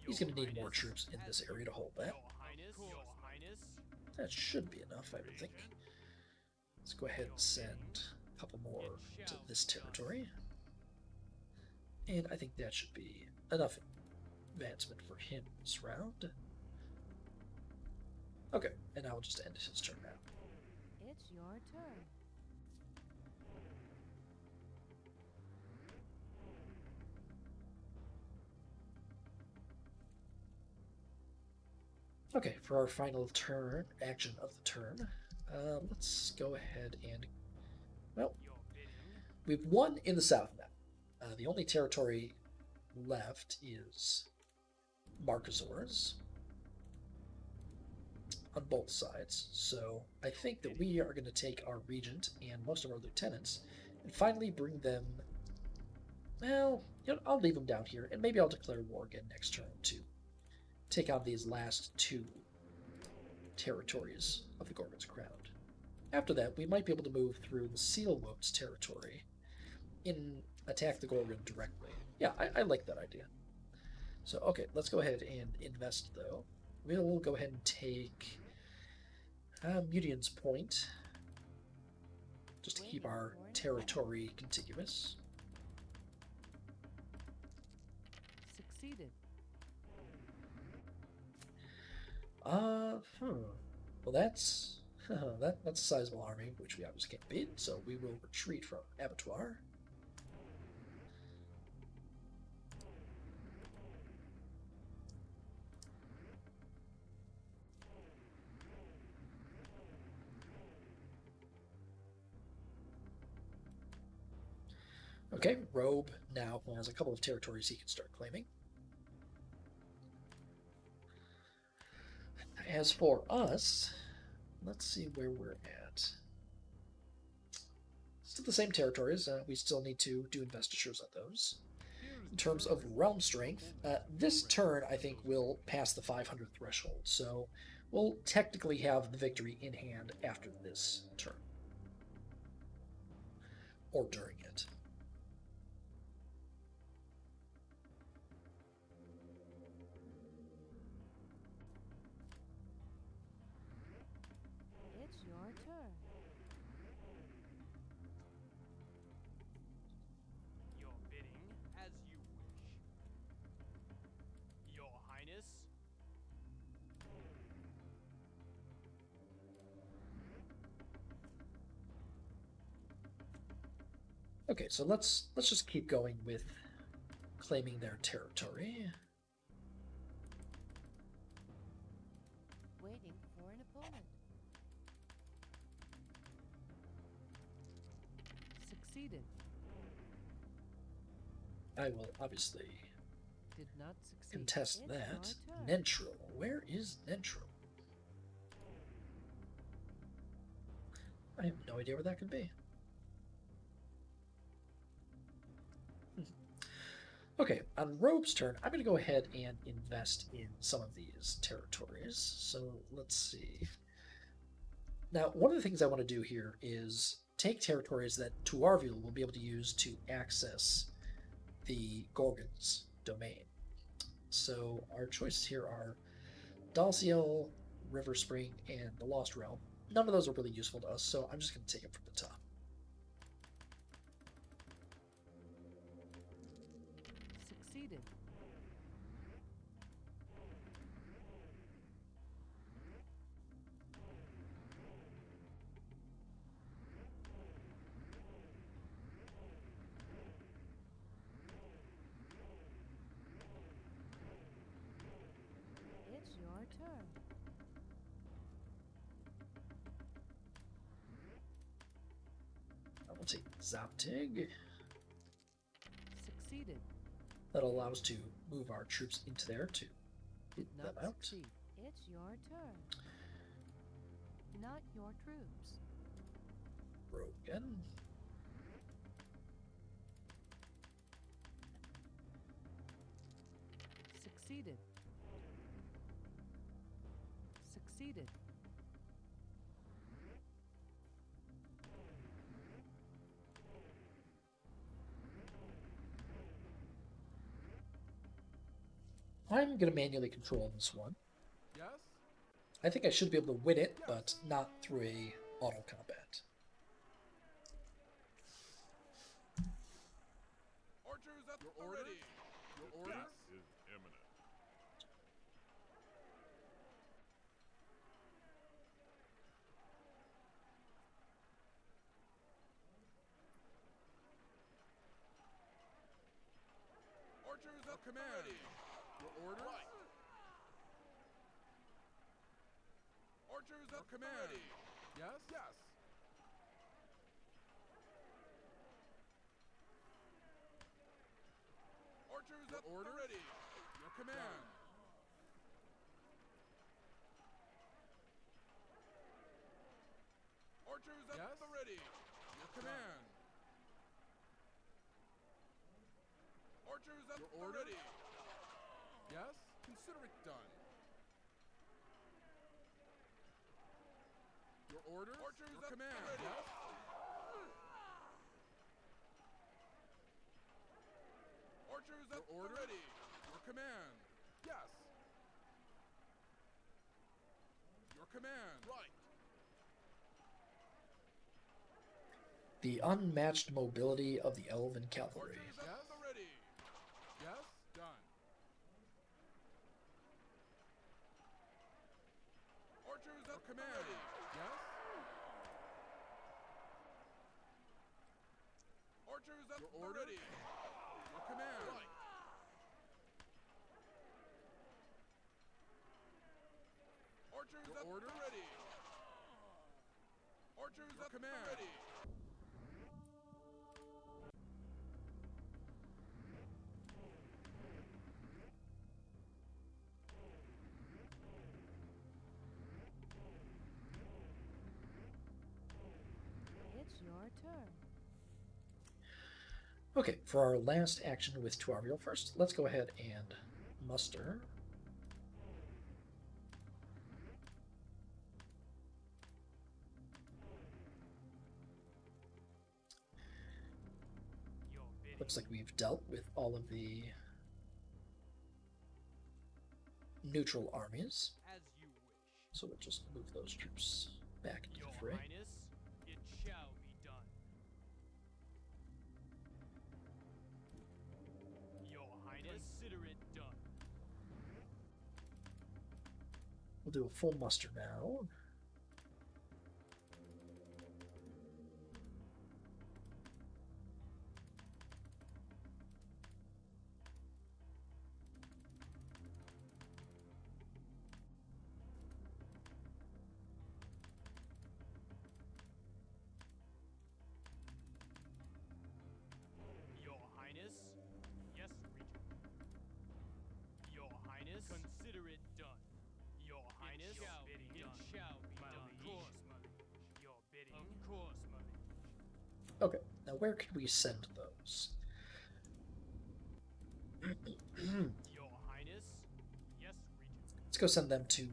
He's going to need more troops in this area to hold that. Your Highness. Your Highness. That should be enough, I would think. Let's go ahead and send a couple more to this territory. And I think that should be enough advancement for him this round. Okay, and now we'll just end his turn now. It's your turn. Okay, for our final turn, action of the turn, let's go ahead and, well, Your bidding. we've won in the south now. The only territory left is Markazor's on both sides. So I think that we are going to take our regent and most of our lieutenants and finally bring them. Well, you know, I'll leave them down here, and maybe I'll declare war again next turn to take on these last two territories of the Gorgon's Crown. After that, we might be able to move through the Sealwood's territory and attack the Gorgon directly. Yeah, I like that idea. So, okay, let's go ahead and invest, though. We'll go ahead and take Mudion's Point, just to keep our territory contiguous. Succeeded. Well, that's that's a sizable army, which we obviously can't beat. So we will retreat from Abattoir. Okay, Rhuobe now has a couple of territories he can start claiming. As for us, let's see where we're at. Still the same territories. We still need to do investitures on those. In terms of realm strength, this turn I think will pass the 500 threshold, so we'll technically have the victory in hand after this turn. Or during it. It's your turn. Your bidding as you wish. Your Highness. Okay, so let's just keep going with claiming their territory. Waiting for an opponent. Succeeded. I will obviously Did not succeed. contest It's that. your turn. Nentril. Where is Nentril? I have no idea where that could be. Okay, on Rhuobe's turn, I'm going to go ahead and invest in some of these territories. So let's see. Now, one of the things I want to do here is take territories that Tuarhievel will be able to use to access the Gorgon's domain. So our choices here are Dalciel, River Spring, and the Lost Realm. None of those are really useful to us, so I'm just going to take them from the top. Succeeded. It's your turn. I will take Zaptig. Succeeded. That allows us to move our troops into there to Did boot not them out. succeed. It's your turn. Not your troops. Gorgon. Succeeded. Succeeded. I'm going to manually control this one. Yes? I think I should be able to win it, but not through a auto combat. Archers at the ready. Your orders? Is imminent. Archers at command. Your orders? Archers at command. Ready. Yes? Yes. Archers at order. Ready. Your command. Archers at the ready. Your command. Archers at the ready. Yes? Consider it done. Your orders? Archers at command. Ready. Yes? Archers at order. Ready. Your command. Yes. Your command. Right. The unmatched mobility of the Elven cavalry. Archers at the ready. Yes? Done. Archers at command. Yes? Archers at the ready. Your command. Right. Archers at order ready. Archers at command. Ready. It's your turn. Okay, for our last action with Tuarhievel first, let's go ahead and muster. Your bidding. Looks like we've dealt with all of the neutral armies, As you wish. so we'll just move those troops back into Your the fray. Highness, it shall be done. Your Highness, consider it done. We'll do a full muster now. Your Highness, yes, Regent. Your Highness, consider it done. Your Highness, shall be done. It shall be done. Of course, my liege. Your bidding. Of course, my liege. Okay, now where could we send those? Your Highness, yes, Regent. Let's go send them to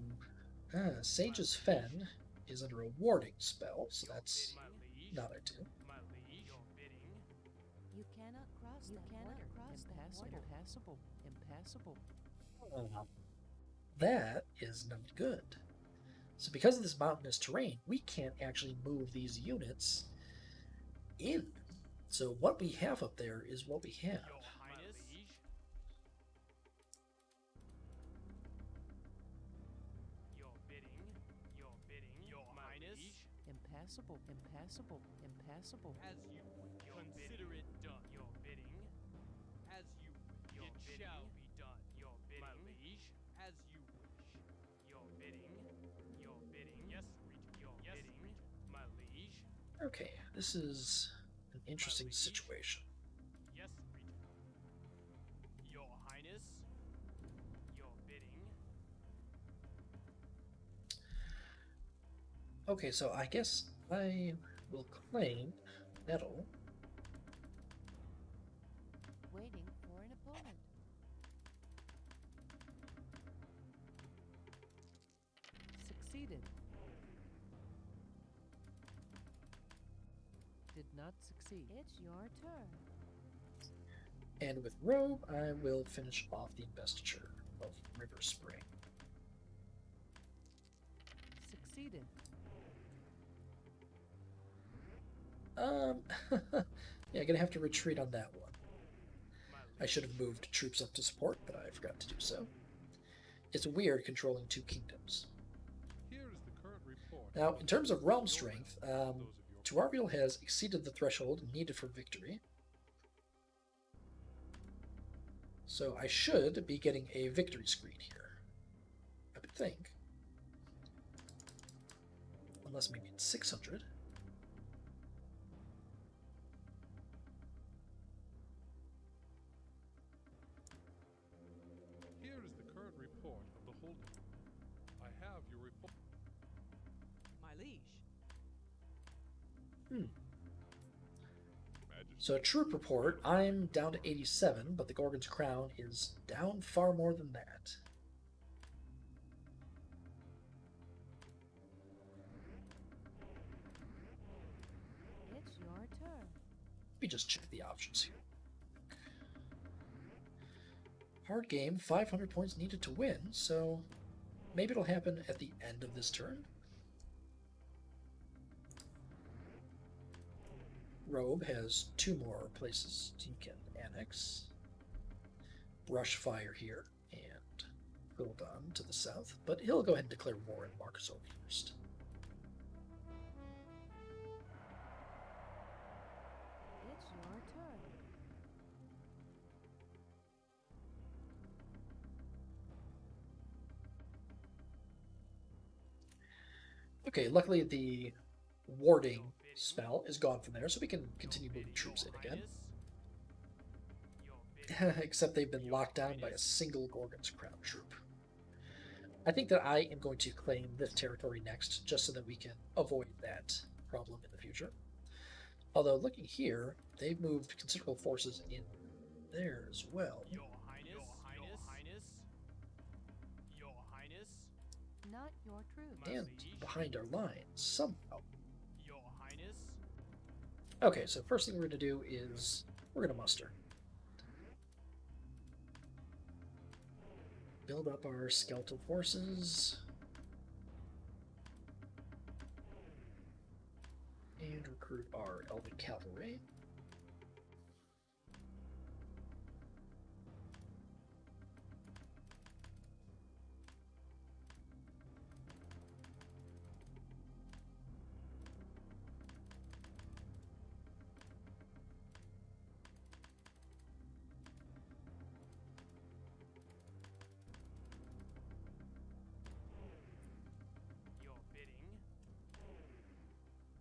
Sage's Fen is under a warding spell, so that's My liege. not ideal. My liege. Your bidding. You cannot cross that border. Impassable. Impassable. Impassable. That is not good. So because of this mountainous terrain, we can't actually move these units in. So what we have up there is what we have. Your Highness. My liege. Your bidding. Your bidding. Your Highness. Liege. Impassable. Impassable. Impassable. As you wish. Consider it done. Your bidding. As you wish. Your it bidding. Shall be done. Your bidding. My liege. As you wish. Your bidding. Your bidding. Yes, Regent. Your yes, bidding. Regent. My liege. Okay, this is an interesting liege. situation. Yes, Regent. Your Highness. Your bidding. Okay, so I guess I will claim Nettle. Waiting for an opponent. Succeeded. Did not succeed. It's your turn. And with Rhuobe, I will finish off the investiture of River Spring. Succeeded. Yeah, gonna have to retreat on that one. My I should have moved troops up to support, but I forgot to do so. It's weird controlling two kingdoms. Here is the current report. Now, in terms of realm strength, Those of your Tuarhievel has exceeded the threshold needed for victory. So I should be getting a victory screen here. I would think. Unless maybe it's 600. Here is the current report of the holding. I have your report. My liege. So a troop report, I'm down to 87, but the Gorgon's crown is down far more than that. It's your turn. Let me just check the options here. Hard game, 500 points needed to win, so maybe it'll happen at the end of this turn. Rhuobe has 2 more places he can annex. Rush Fire here, and Gorgon to the south, but he'll go ahead and declare war in Markazor first. It's your turn. Okay, luckily the warding spell is gone from there, so we can continue moving troops in again. Except they've been locked down by a single Gorgon's Crown troop. I think that I am going to claim this territory next, just so that we can avoid that problem in the future. Although, looking here, they've moved considerable forces in there as well. Your Highness, Your Highness, Your Highness, Not your troops. My And liege, behind our lines, somehow. Your Highness, Okay, so first thing we're going to do is we're going to muster. Build up our skeletal forces. And recruit our Elven cavalry. your bidding,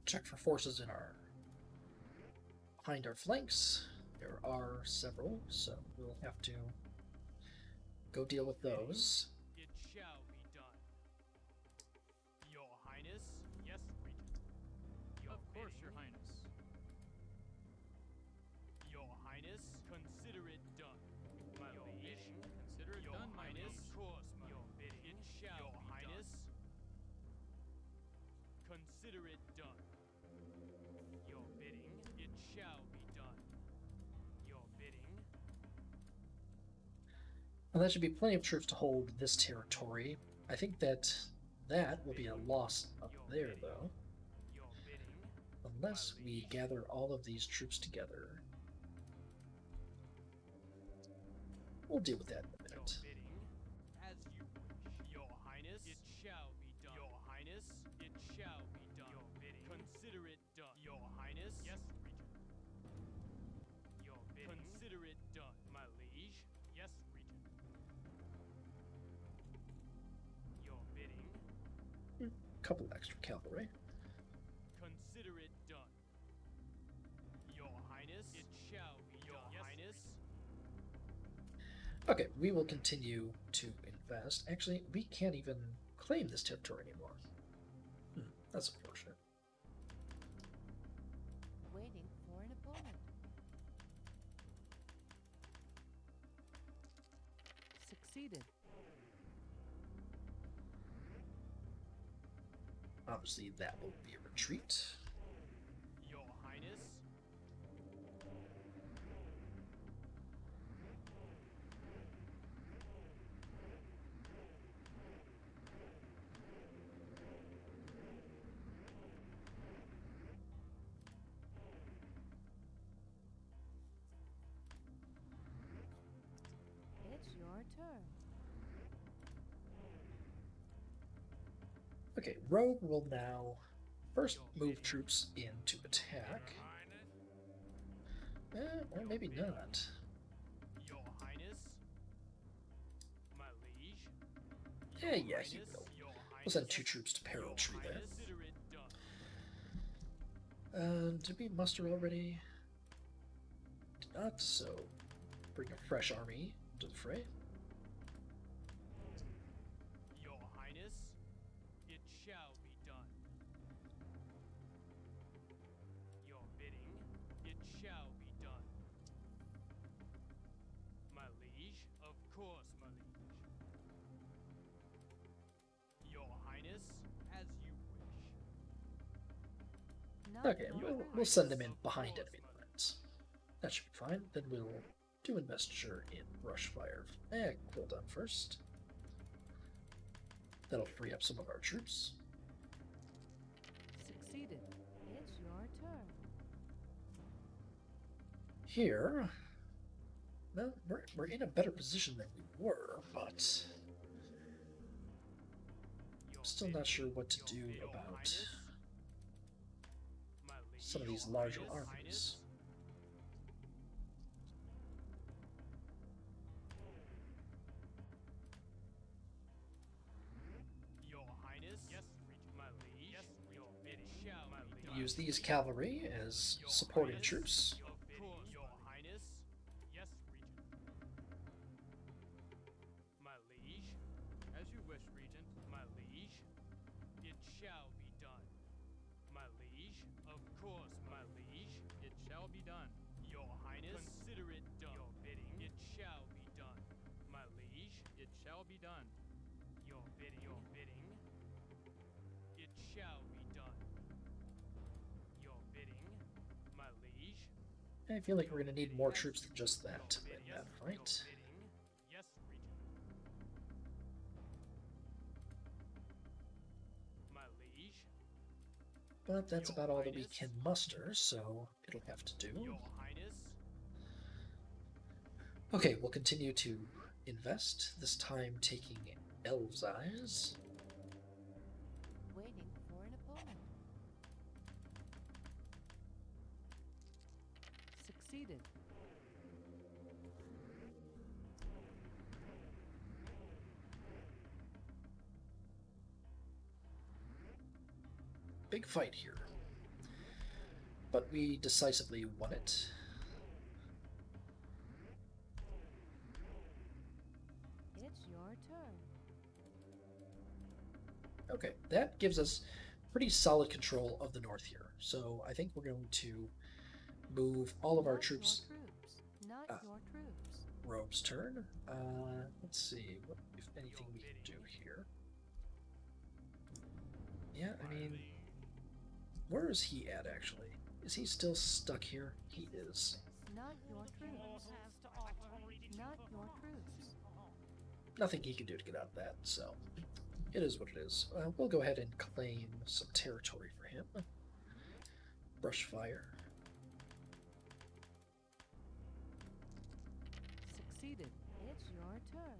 Check for forces in our behind our flanks. There are several, so we'll have to go deal with those. it shall be done. Your Highness, yes, Regent. Your Of course, Your bidding, Highness. Your Highness, consider it done. My Your liege, bidding, consider it Your done, my Highness, liege. course, my your bidding, it shall Your be Highness, consider it done. Your bidding, it shall be done. Your bidding, Well, that should be plenty of troops to hold this territory. I think that that will be a loss up there, though, your bidding, unless we gather all of these troops together. We'll deal with that in a your minute. bidding, as you wish. Your Highness, it shall be done. Your Highness, it shall be done. Your bidding, consider it done. Your Highness, yes, Regent. Your bidding, consider it done. My liege, yes, Regent. Your bidding, Couple extra cavalry. consider it done. Your Highness, it shall be your done. Your Highness, Okay, we will continue to invest. Actually, we can't even claim this territory anymore. That's unfortunate. Waiting for an opponent. Succeeded. Obviously, that will be a retreat. your Highness, It's your turn. Okay, Rogue will now first move troops in to attack. Or maybe not. your Highness, my liege. Yeah, he will. Your We'll send Highness, 2 troops to peril tree there. consider it done. Did we muster already? Did not, so bring a fresh army to the fray. Your Highness, it shall be done. Your bidding, it shall be done. My liege, of course, my liege. Your Highness, as you wish. Not Okay, your we'll troops. send them in behind enemy lines. That should be fine. Then we'll do investiture in Brushfire. Cooldown first. That'll free up some of our troops. Succeeded. It's your turn. Here, well, we're in a better position than we were, but Your still not sure what to do Your about Highness, my liege, some of these Your larger Highness, armies. Your Highness, yes, my liege, yes, your bidding shall be done. Use these cavalry as Your supporting Highness, troops. Of course, your Highness, yes, Regent. My liege, As you wish, Regent. my liege, it shall be done. My liege, of course, my liege, It shall be done. your Highness, consider it done. Your bidding, it shall be done. My liege, It shall be done. your bidding, it shall be done. Your bidding, my liege. I feel like we're going to need more troops than just that to win that fight. Yes, Regent. My liege, But that's about all that we can muster, so it'll have to do. your Highness, Okay, we'll continue to invest, this time taking Elves' Eyes. Waiting for an opponent. Succeeded. Big fight here. But we decisively won it. It's your turn. Okay, that gives us pretty solid control of the north here. So I think we're going to move all of our Not troops. Your troops. Not Ah. your troops. Rhuobe's turn. Let's see what, if anything, we can do here. Yeah, I mean, where is he at actually? Is he still stuck here? He is. Not your troops. Has to offer. Not your troops. Nothing he can do to get out of that, so it is what it is. We'll go ahead and claim some territory for him. Brushfire. Succeeded. It's your turn.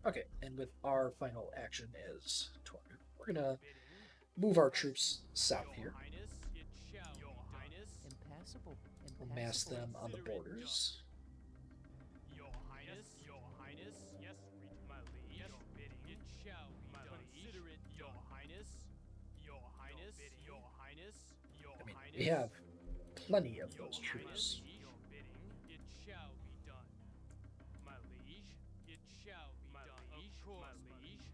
Okay, and with our final action as Tuarhievel, we're gonna move our troops south here. Highness, it shall your Highness, Impassable. We'll mass Impassable. them on the borders. your Highness, yes, Regent, my liege, your bidding, it shall be done. Consider it your Highness, your Highness, your Highness, your I mean, Highness. we have plenty of Your those Highness, troops. your bidding, it shall be done. My liege, it shall be done. Of course, my liege,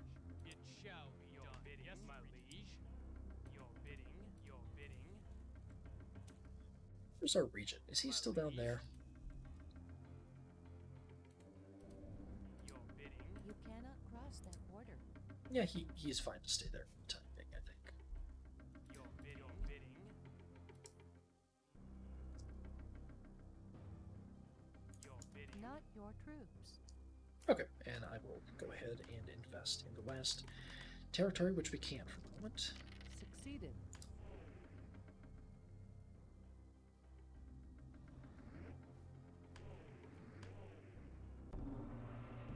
it shall be done. Bidding, yes, my liege, your bidding, your bidding. Where's our regent? Is he still down there? Your bidding, You cannot cross that border. Yeah, he's fine to stay there for the time being, I think. your bidding, your bidding. Your bidding. Not your troops. Okay, and I will go ahead and invest in the last territory, which we can for the moment. Succeeded.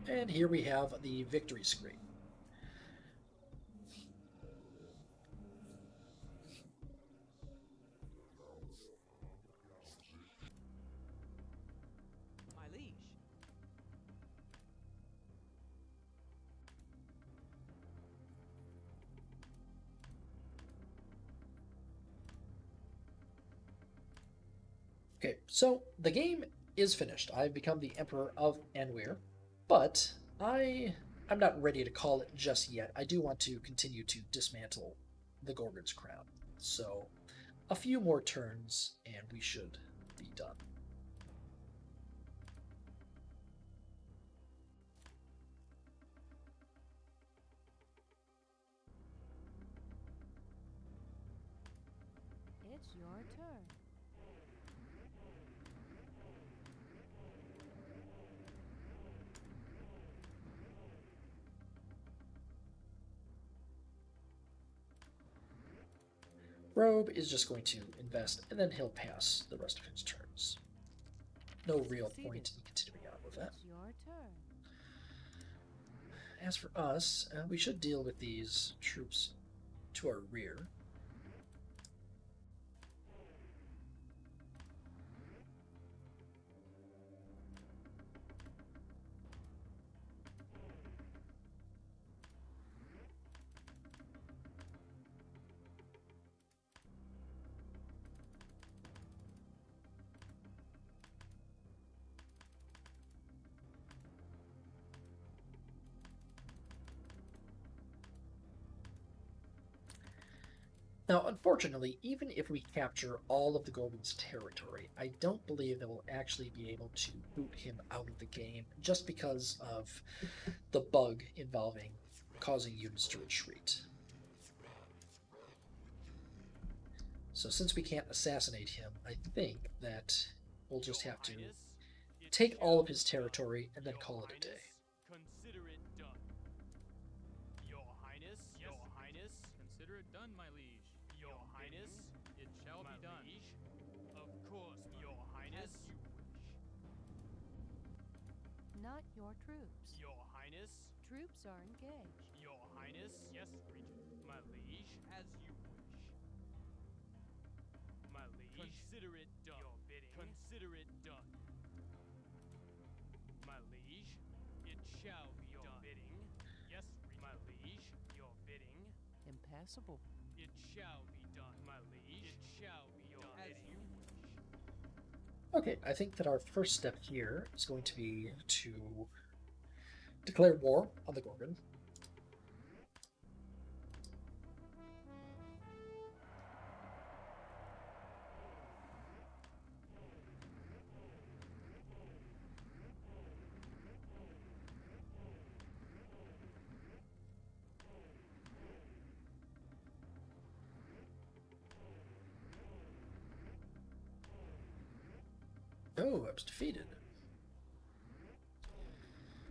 And here we have the victory screen. My liege. Okay, so the game is finished. I've become the Emperor of Anuire, but I'm not ready to call it just yet. I do want to continue to dismantle the Gorgon's crown. So a few more turns and we should be done. It's your turn. Rhuobe is just going to invest and then he'll pass the rest of his turns. No real point in continuing on with that. It's your turn. As for us, we should deal with these troops to our rear. Now, unfortunately, even if we capture all of the Gorgon's territory, I don't believe that we'll actually be able to boot him out of the game just because of the bug involving causing units to retreat. So since we can't assassinate him, I think that we'll just have to take all of his territory and then call it a day. Consider it done. Your Highness, Your Highness, Consider it done, my liege. Your Highness, It shall my be done. liege. Of course, Your Highness, as you wish. Not your troops. Your Highness, Troops are engaged. Your Highness, yes, Regent. My liege, as you wish. My liege, consider it done. Your bidding, consider it done. My liege, it shall be your done. Bidding, yes, my liege, your bidding. Impassable. It shall be done, my liege. It shall be your as you wish. Okay, I think that our first step here is going to be to declare war on the Gorgon. Oh, I was defeated.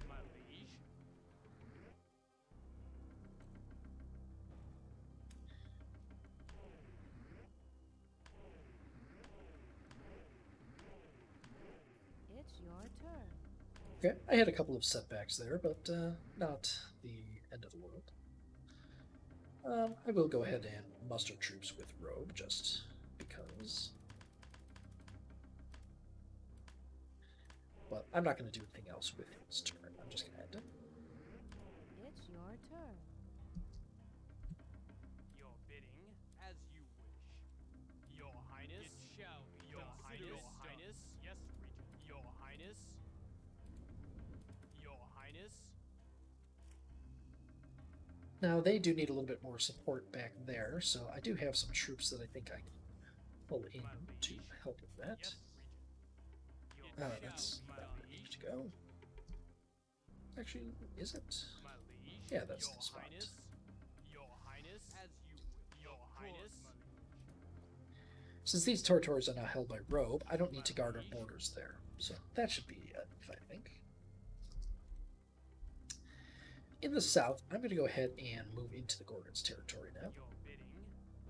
My liege. It's your turn. Okay, I had a couple of setbacks there, but not the end of the world. I will go ahead and muster troops with Rhuobe, just because. But I'm not going to do anything else with his turn. I'm just going to end it. It's your turn. Your bidding, as you wish. Your Highness, it shall be your Highness. Your Highness, yes, Regent. Your Highness. Your Highness. Now, they do need a little bit more support back there, so I do have some troops that I think I can pull in to help with that. Yes, Regent. That's not where it needs to go. Actually, is it? My liege. Yeah, that's your the spot. Highness. Your Highness, as you wish. Your Highness. Since these territories are now held by Rhuobe, I don't need to guard our borders there. So that should be it, I think. In the south, I'm going to go ahead and move into the Gorgon's territory now. Your bidding,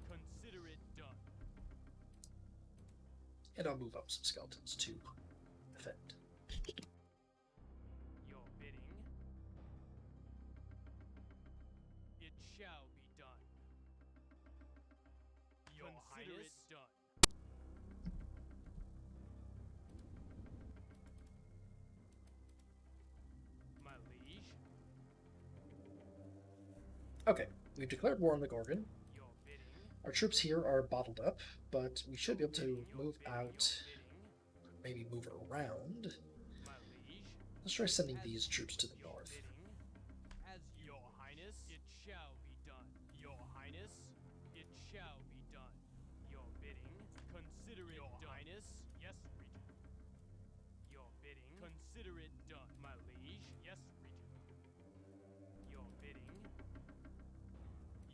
consider it done. And I'll move up some skeletons to defend. Your bidding, it shall be done. Your Highness, it done. My liege, Okay, we've declared war on the Gorgon. your bidding, Our troops here are bottled up, but we should be able to your move bidding, out your bidding. maybe move around. My liege. Let's try sending As these troops to the your north. bidding, as your highness, it shall be done. Your highness, it shall be done. Your bidding, consider it your done. Highness, yes, regent. Your bidding, consider it done. My liege, yes, regent. Your bidding,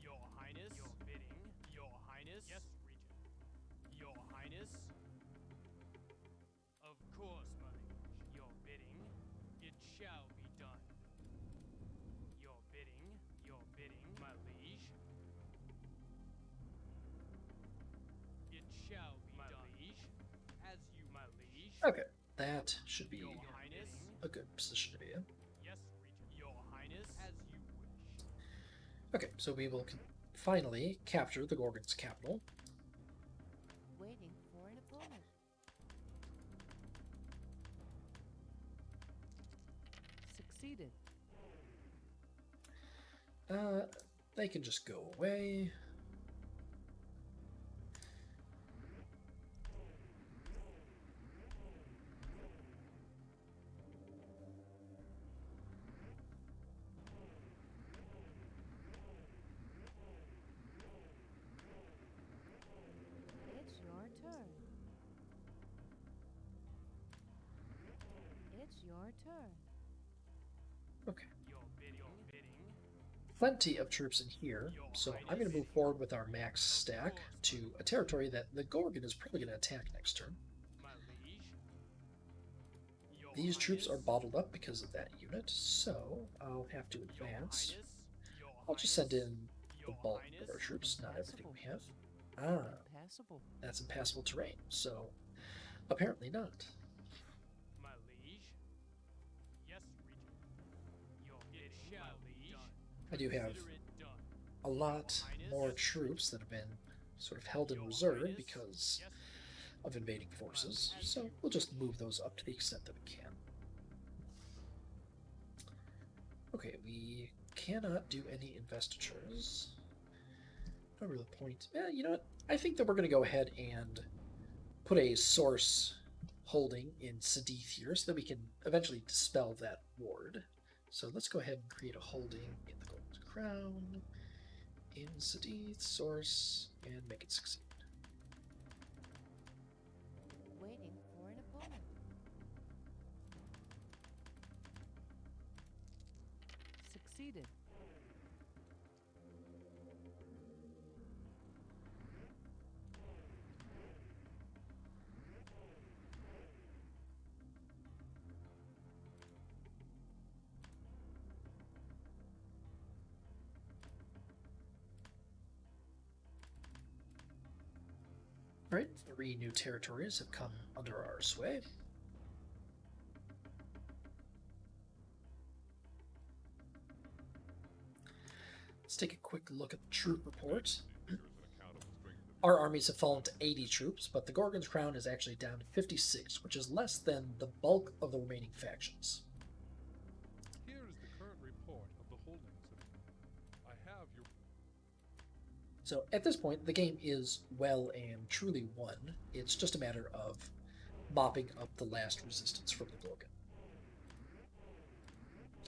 your highness, your bidding, your highness, yes, regent. Your highness, of course, my liege. Your bidding, it shall be done. Your bidding, my liege. It shall be my done. Liege, as you, my liege. Okay, that should be Your highness, a good position to be in. yes, regent. Your highness, as you wish. Okay, so we will finally capture the Gorgon's capital. Waiting for an opponent. Succeeded. They can just go away. It's your turn. It's your turn. Okay. Your bidding, Plenty of troops in here, so I'm going to move forward with our max stack to a territory that the Gorgon is probably going to attack next turn. my liege. Your These troops are highness, bottled up because of that unit, so I'll have to your advance. highness, your I'll just send highness, in the your bulk highness, of our troops, not everything we have. Passable. That's impassable terrain, so apparently not. my liege. Yes, regent. Your it shall be done. I do have Consider it done. a lot Highness, more troops that have been sort of held in Your reserve highness, because yes, of invading forces, so we'll just move those up to the extent that we can. Okay, we cannot do any investitures. No real point. You know what? I think that we're going to go ahead and put a source holding in Sedith here so that we can eventually dispel that ward. So let's go ahead and create a holding in the Golden Crown, in Sedith, source, and make it succeed. Waiting for an opponent. Succeeded. Alright, 3 new territories have come under our sway. Let's take a quick look at the troop report. Our armies have fallen to 80 troops, but the Gorgon's Crown is actually down to 56, which is less than the bulk of the remaining factions. Here is the current report of the holdings. I have your... So at this point, the game is well and truly won. It's just a matter of mopping up the last resistance from the Gorgon.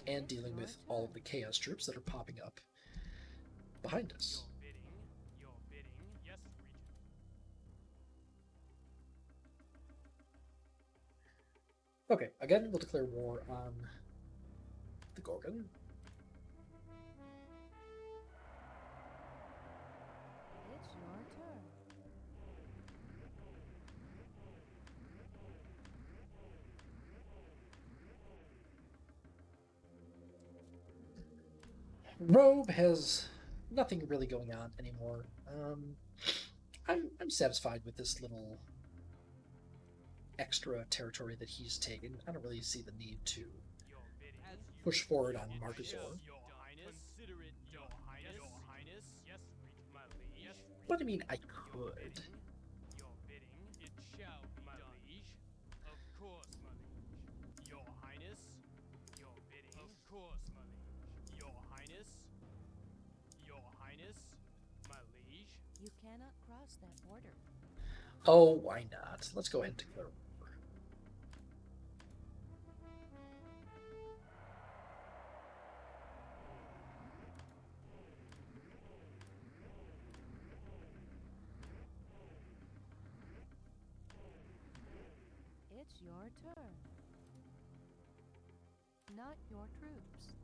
And dealing with all of the Chaos troops that are popping up behind us. your bidding, yes, regent. Okay, again, we'll declare war on the Gorgon. It's your turn. Rhuobe has nothing really going on anymore. I'm satisfied with this little extra territory that he's taken. I don't really see the need to Your bidding, as you push forward on wish. Markazor. Your highness, consider it your highness, your highness, yes, regent, my liege. Yes, But I mean, I Your could. bidding, it shall be my done. Liege. Of course, my liege. Your highness, your bidding, of course, my liege. Your highness, my liege. You cannot cross that border. Oh, why not? Let's go ahead and declare war. It's your turn. Not your troops.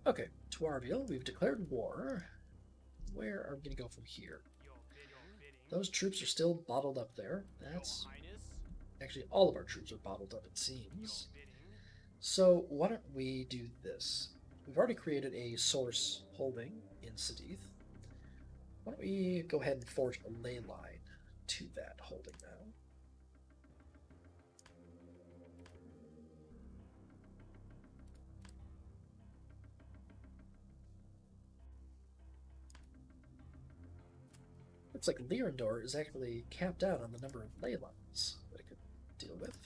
Okay, Tuarhievel, we've declared war. Where are we going to go from here? Those troops are still bottled up there. That's... Actually, all of our troops are bottled up, it seems. So, why don't we do this? We've already created a source holding in Sidith. Why don't we go ahead and forge a ley line to that holding now? Looks like Lyrandor is actually capped out on the number of ley lines that it could deal with.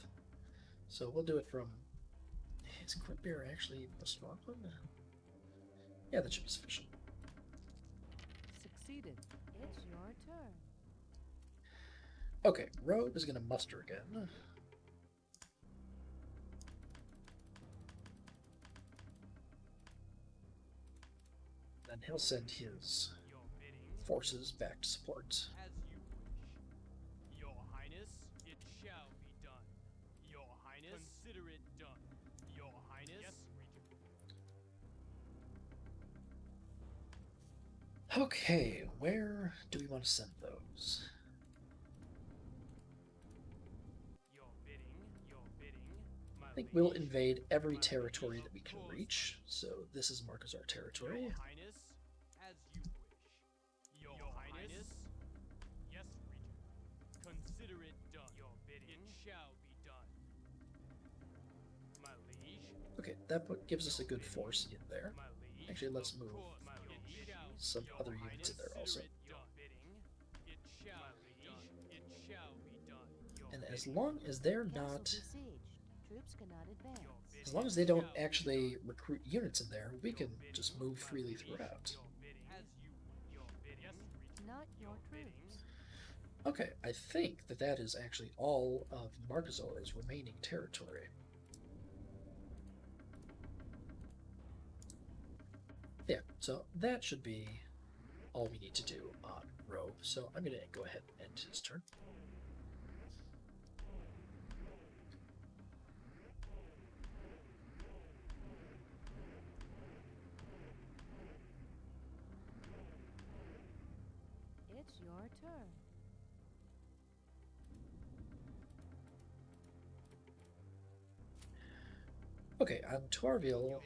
So we'll do it from... Is Quitbear actually a strong one? Yeah, that should be sufficient. Succeeded. It's your turn. Okay, Rhuobe is going to muster again. Then he'll send his forces back to support. As you wish. Your Highness, it shall be done. Your Highness, consider it done. Your Highness, yes, Regent. Okay, where do we want to send those? Your bidding, my I think we'll liege. invade every territory that we can reach. So this is Markazor territory. Your Highness, as you wish. Your Highness, yes, Regent. Consider it done. Your bidding, it shall be done. My liege, Okay, that gives us a good force in there. my liege. Actually, let's Of move course, my liege. some Your other units in there Highness, also. consider it done. It shall be done. It shall be done. Your And as bidding. long as they're Castle not... besieged. Troops cannot advance. As long as they don't actually recruit units in there, we can just move freely throughout. Not your troops. Okay, I think that that is actually all of Markazor's remaining territory. Yeah, so that should be all we need to do on Rhuobe. So I'm going to go ahead and end his turn. It's your turn. Okay, on Tuarhievel,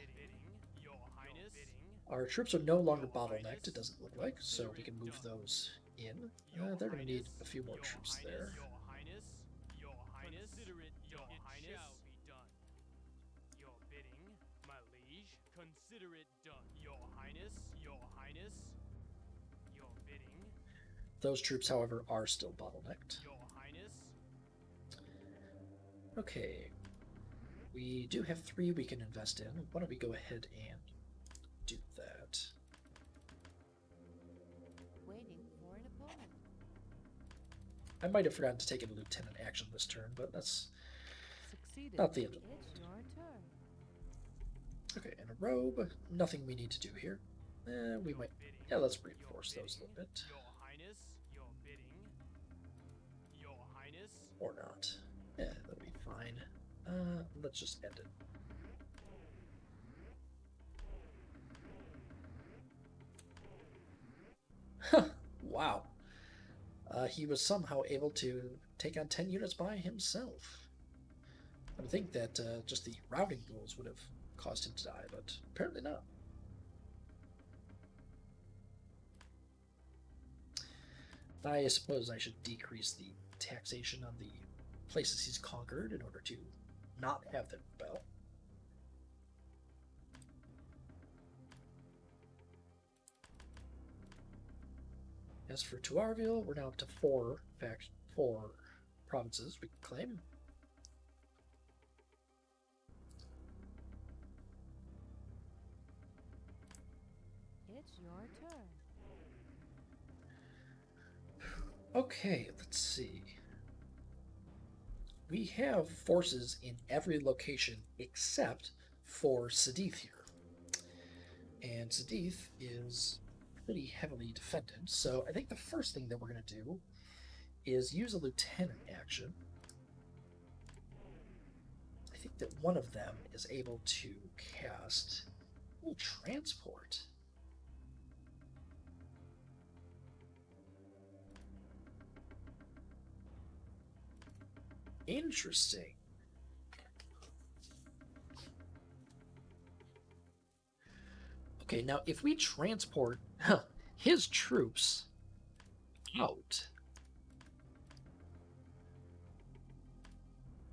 our troops are no longer bottlenecked, it doesn't look like, so we can move those in. They're going to need a few more troops there. Your Highness, consider it done. It shall be done. Your bidding, my liege, consider it done. Your Highness, your bidding, Those troops, however, are still bottlenecked. your Highness, Okay, we do have 3 we can invest in. Why don't we go ahead and do that? Waiting for an opponent. I might have forgotten to take a lieutenant action this turn, but that's Succeeded. not the end of It's your turn. Okay, and a Rhuobe, nothing we need to do here. We might, yeah, let's reinforce those a little bit. your Highness, your bidding, your Highness, Or not. Yeah, that'll be fine. Let's just end it. Huh, wow. He was somehow able to take on 10 units by himself. I would think that just the routing rules would have caused him to die, but apparently not. I suppose I should decrease the taxation on the places he's conquered in order to not have them rebel. As for Tuarhievel, we're now up to 4 provinces we can claim. It's your turn. Okay, let's see. We have forces in every location except for Sidith here. And Sidith is pretty heavily defended, so I think the first thing that we're going to do is use a lieutenant action think that one of them is able to cast transport. Interesting. Okay, now if we transport his troops out.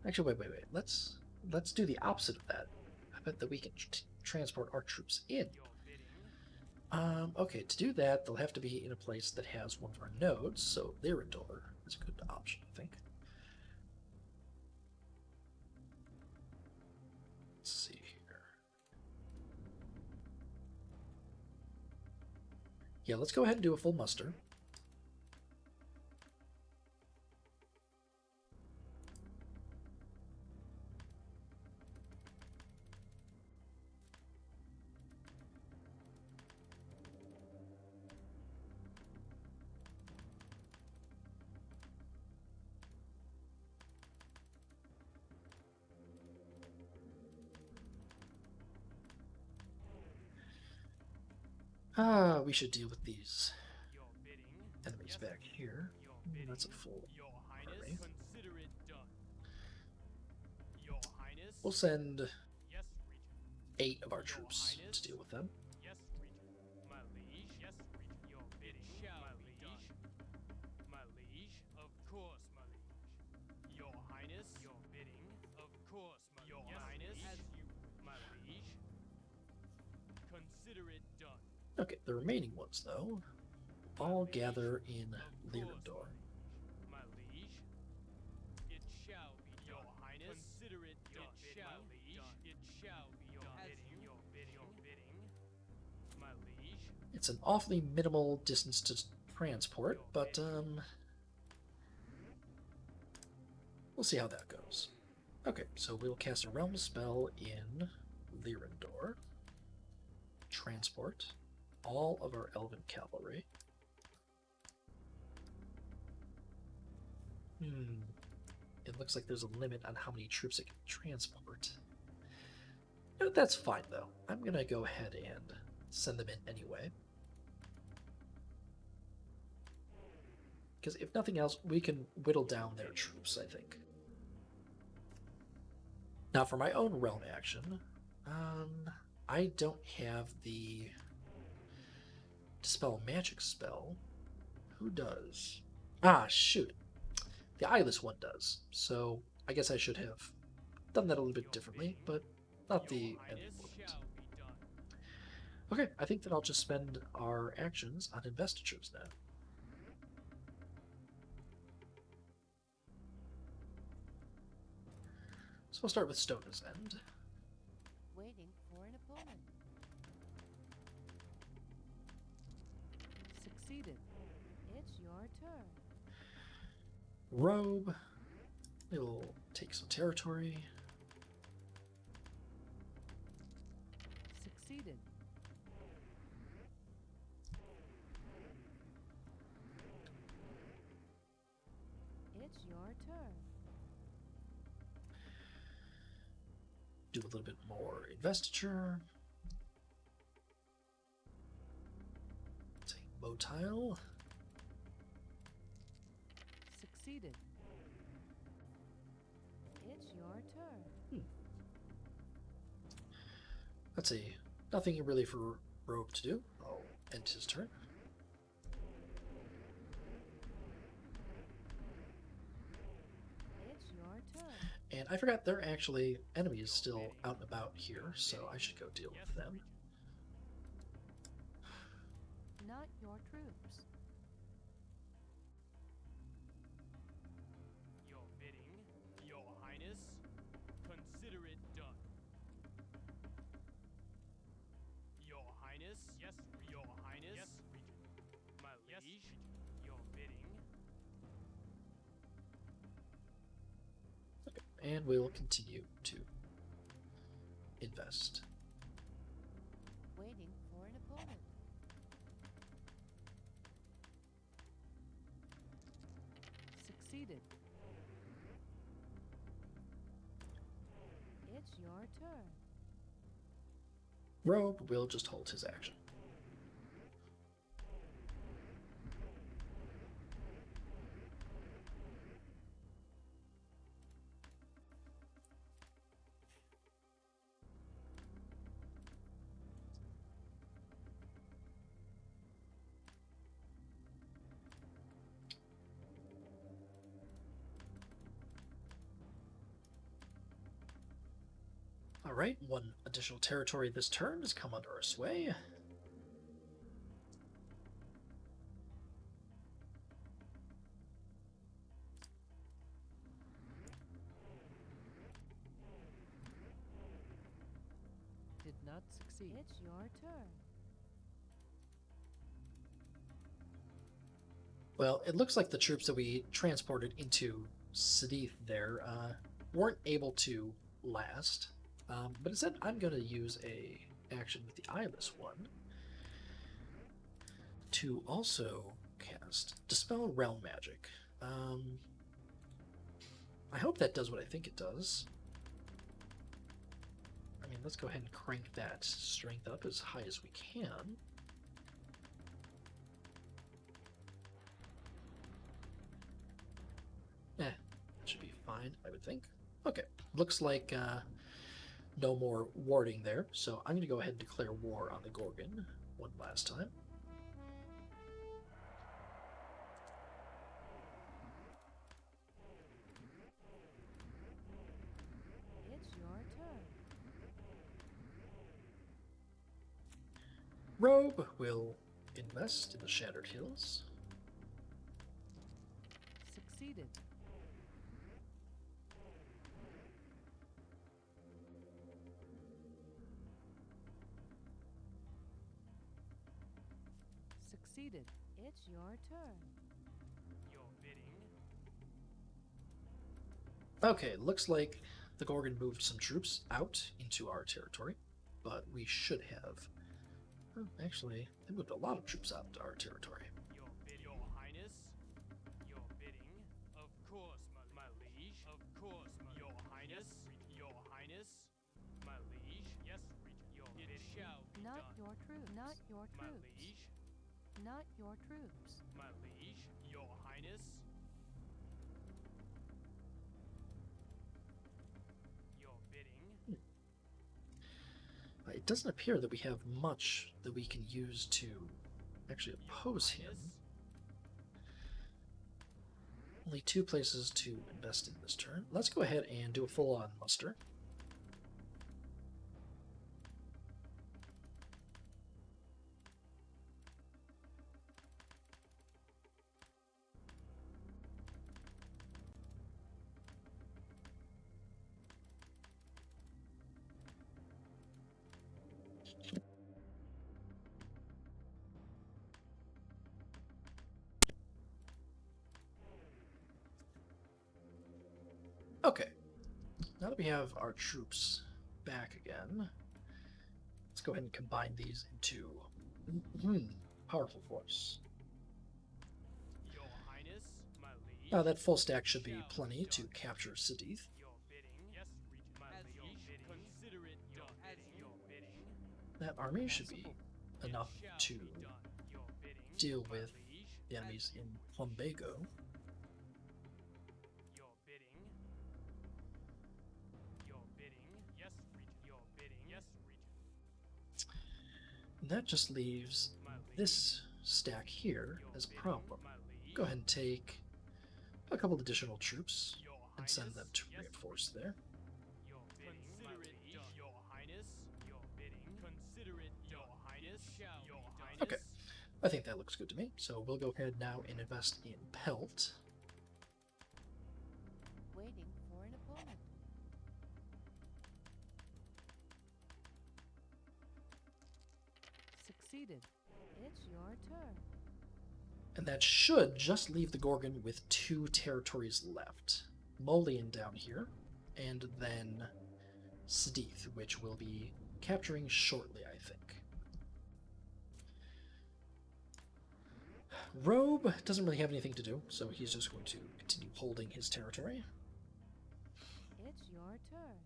Actually, wait. Let's do the opposite of that. I bet that we can transport our troops in. Okay, to do that, they'll have to be in a place that has one of our nodes, so Lyridor is a good option, I think. Let's see here. Yeah, let's go ahead and do a full muster. We should deal with these enemies back here. That's a full army. We'll send 8 of our troops to deal with them. Okay, the remaining ones, though, all gather in Lyridor. My liege, it shall be your highness. Consider it done. It shall be done. It shall be your bidding. Your bidding. My liege. It's an awfully minimal distance to transport, but we'll see how that goes. Okay, so we'll cast a realm spell in Lyridor. Transport all of our Elven cavalry. It looks like there's a limit on how many troops it can transport. That's fine, though. I'm going to go ahead and send them in anyway. Because if nothing else, we can whittle down their troops, I think. Now, for my own realm action, I don't have the Dispel Magic spell. Who does? Ah, shoot. The eyeless one does. So I guess I should have done that a little bit differently, but not the end of the world. Okay, I think that I'll just spend our actions on investitures now. So we'll start with Stona's End. Waiting for an opponent. Succeeded. It's your turn. Rhuobe. We'll take some territory. Succeeded. It's your turn. Do a little bit more investiture. Take Motile. Succeeded. It's your turn. Let's see. Nothing really for Rhuobe to do. I'll end his turn. It's your turn. And I forgot there are actually enemies still out and about here, so I should go deal with them. Not your troops. Your bidding, your highness. Consider it done. Your highness, yes, your highness, yes, regent. My liege, your bidding. And we'll continue to invest. Waiting for an opponent. Succeeded. It's your turn. Rhuobe will just hold his action. Alright, one additional territory this turn has come under our sway. Did not succeed. It's your turn. Well, it looks like the troops that we transported into Sedith there weren't able to last. But instead, I'm going to use a action with the eyeless one to also cast Dispel Realm Magic. I hope that does what I think it does. I mean, let's go ahead and crank that strength up as high as we can. That should be fine, I would think. Okay, looks like no more warding there, so I'm going to go ahead and declare war on the Gorgon one last time. It's your turn. Rhuobe will invest in the Shattered Hills. Succeeded. Succeeded. It's your turn. Your bidding. Okay, looks like the Gorgon moved some troops out into our territory, but we should have... Actually, they moved a lot of troops out to our territory. Your bid, Your Highness. Your bidding. Of course, my liege. Of course, Your Highness. Your Highness. My liege. Yes, your bidding shall be Not done. your troops. Not your My troops. liege. Not your troops. My liege. Your Highness. Your bidding. It doesn't appear that we have much that we can use to actually oppose him. Only 2 places to invest in this turn. Let's go ahead and do a full-on muster. Okay, now that we have our troops back again, let's go ahead and combine these into powerful force. Your Highness. My liege. Now that full stack should be plenty to capture Sedith. Your bidding. Yes, regent. My liege. Consider it done. Your bidding. That army should be enough Shall to be done. Your bidding. deal My with liege. the enemies in Plumbago. Your bidding. Your bidding. Yes, regent. Your bidding. Yes, regent. And that just leaves My liege. this stack here Your as a bidding. problem. My liege. Go ahead and take a couple additional troops Your and send Highness. them to Yes, reinforce there. Your bidding. Consider it done. Your Highness. Your bidding. Consider it done. Your Highness. Shall your Highness. Okay. I think that looks good to me. So we'll go ahead now and invest in Pelt. Waiting for an opponent. Succeeded. It's your turn. And that should just leave the Gorgon with 2 territories left. Molian down here, and then Sedith, which we'll be capturing shortly, I think. Rhuobe doesn't really have anything to do, so he's just going to continue holding his territory. It's your turn.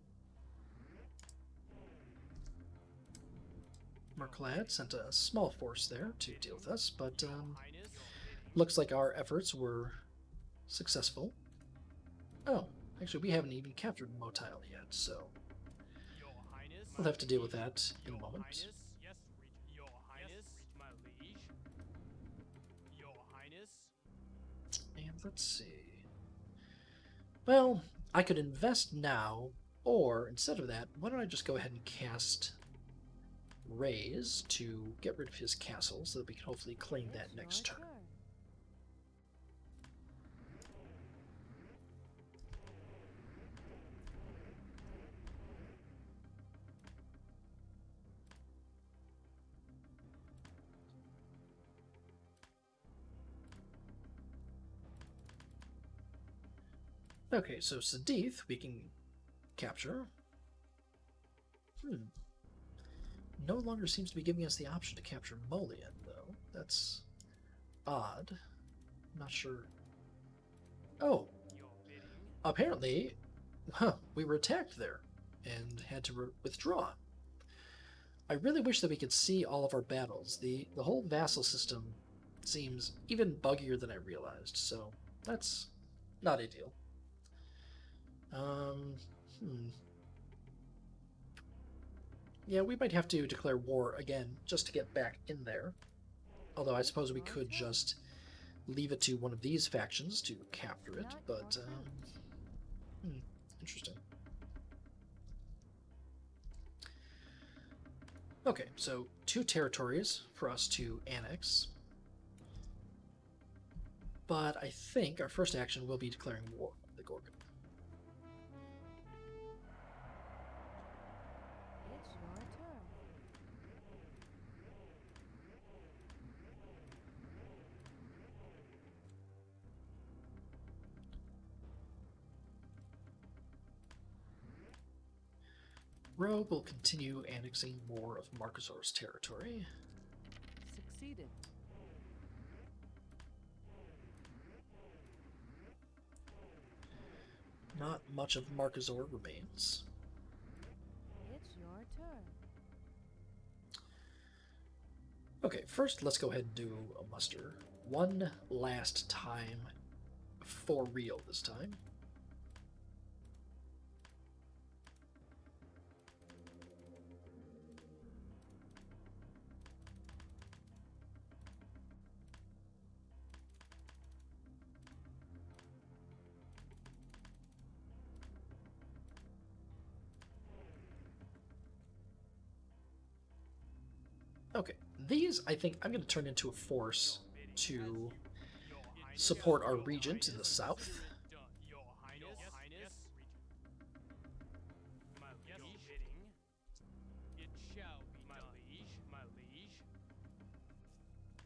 Marklad sent a small force there to deal with us, but Your Highness, looks like our efforts were successful. Oh, actually, we haven't even captured Motile yet, so Your Highness, we'll have to deal with that in a Your moment. Highness, yes, Regent. Your Highness, my liege. Your Highness, And let's see. Well, I could invest now, or instead of that, why don't I just go ahead and cast Raise to get rid of his castle so that we can hopefully claim that It's next your turn. Okay, so Sedith we can capture. No longer seems to be giving us the option to capture Molian, though. That's odd. Not sure. Oh, your bidding. apparently, we were attacked there and had to withdraw. I really wish that we could see all of our battles. The whole vassal system seems even buggier than I realized, so that's not ideal. Yeah, we might have to declare war again just to get back in there. Although I suppose we could just leave it to one of these factions to capture it, but interesting. Okay, so 2 territories for us to annex. But I think our first action will be declaring war on the Gorgon. It's your turn. Rhuobe will continue annexing more of Markazor's territory. Succeeded. Not much of Markazor remains. It's your turn. Okay, first let's go ahead and do a muster. One last time, for real this time. Okay, these I think I'm going to turn into a force to support our regent in the south. Your Highness, my liege. It shall be my liege, my liege.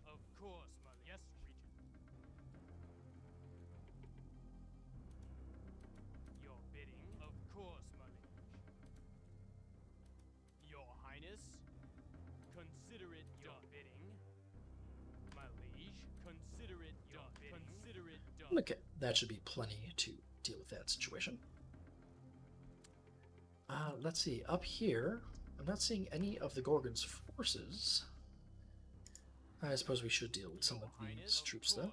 Of course, my yes, regent. Your bidding, of course, my liege. Your Highness, consider it your bidding. My liege, consider it your bidding. Consider it done. Okay, that should be plenty to deal with that situation. Let's see, up here, I'm not seeing any of the Gorgon's forces. I suppose we should deal with some of these troops, though.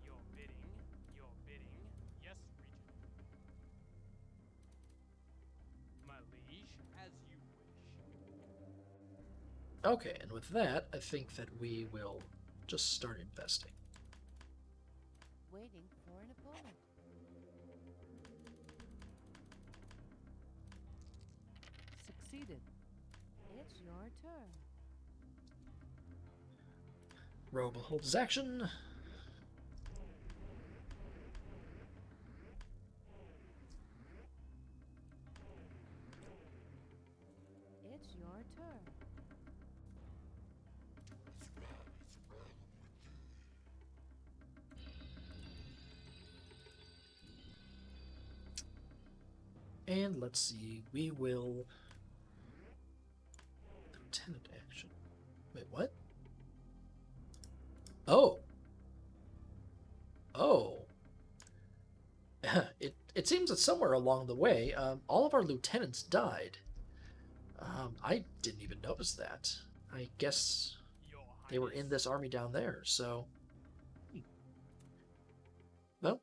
Your bidding, yes, regent. My liege, as you wish. Okay, and with that, I think that we will just start investing. Waiting for an opponent. Succeeded. It's your turn. Rhuobe will hold his action. It's your turn. And let's see, we will... Lieutenant action. Wait, what? Oh! Oh! it seems that somewhere along the way, all of our lieutenants died. I didn't even notice that. I guess Your they were in this army down there, so... Well,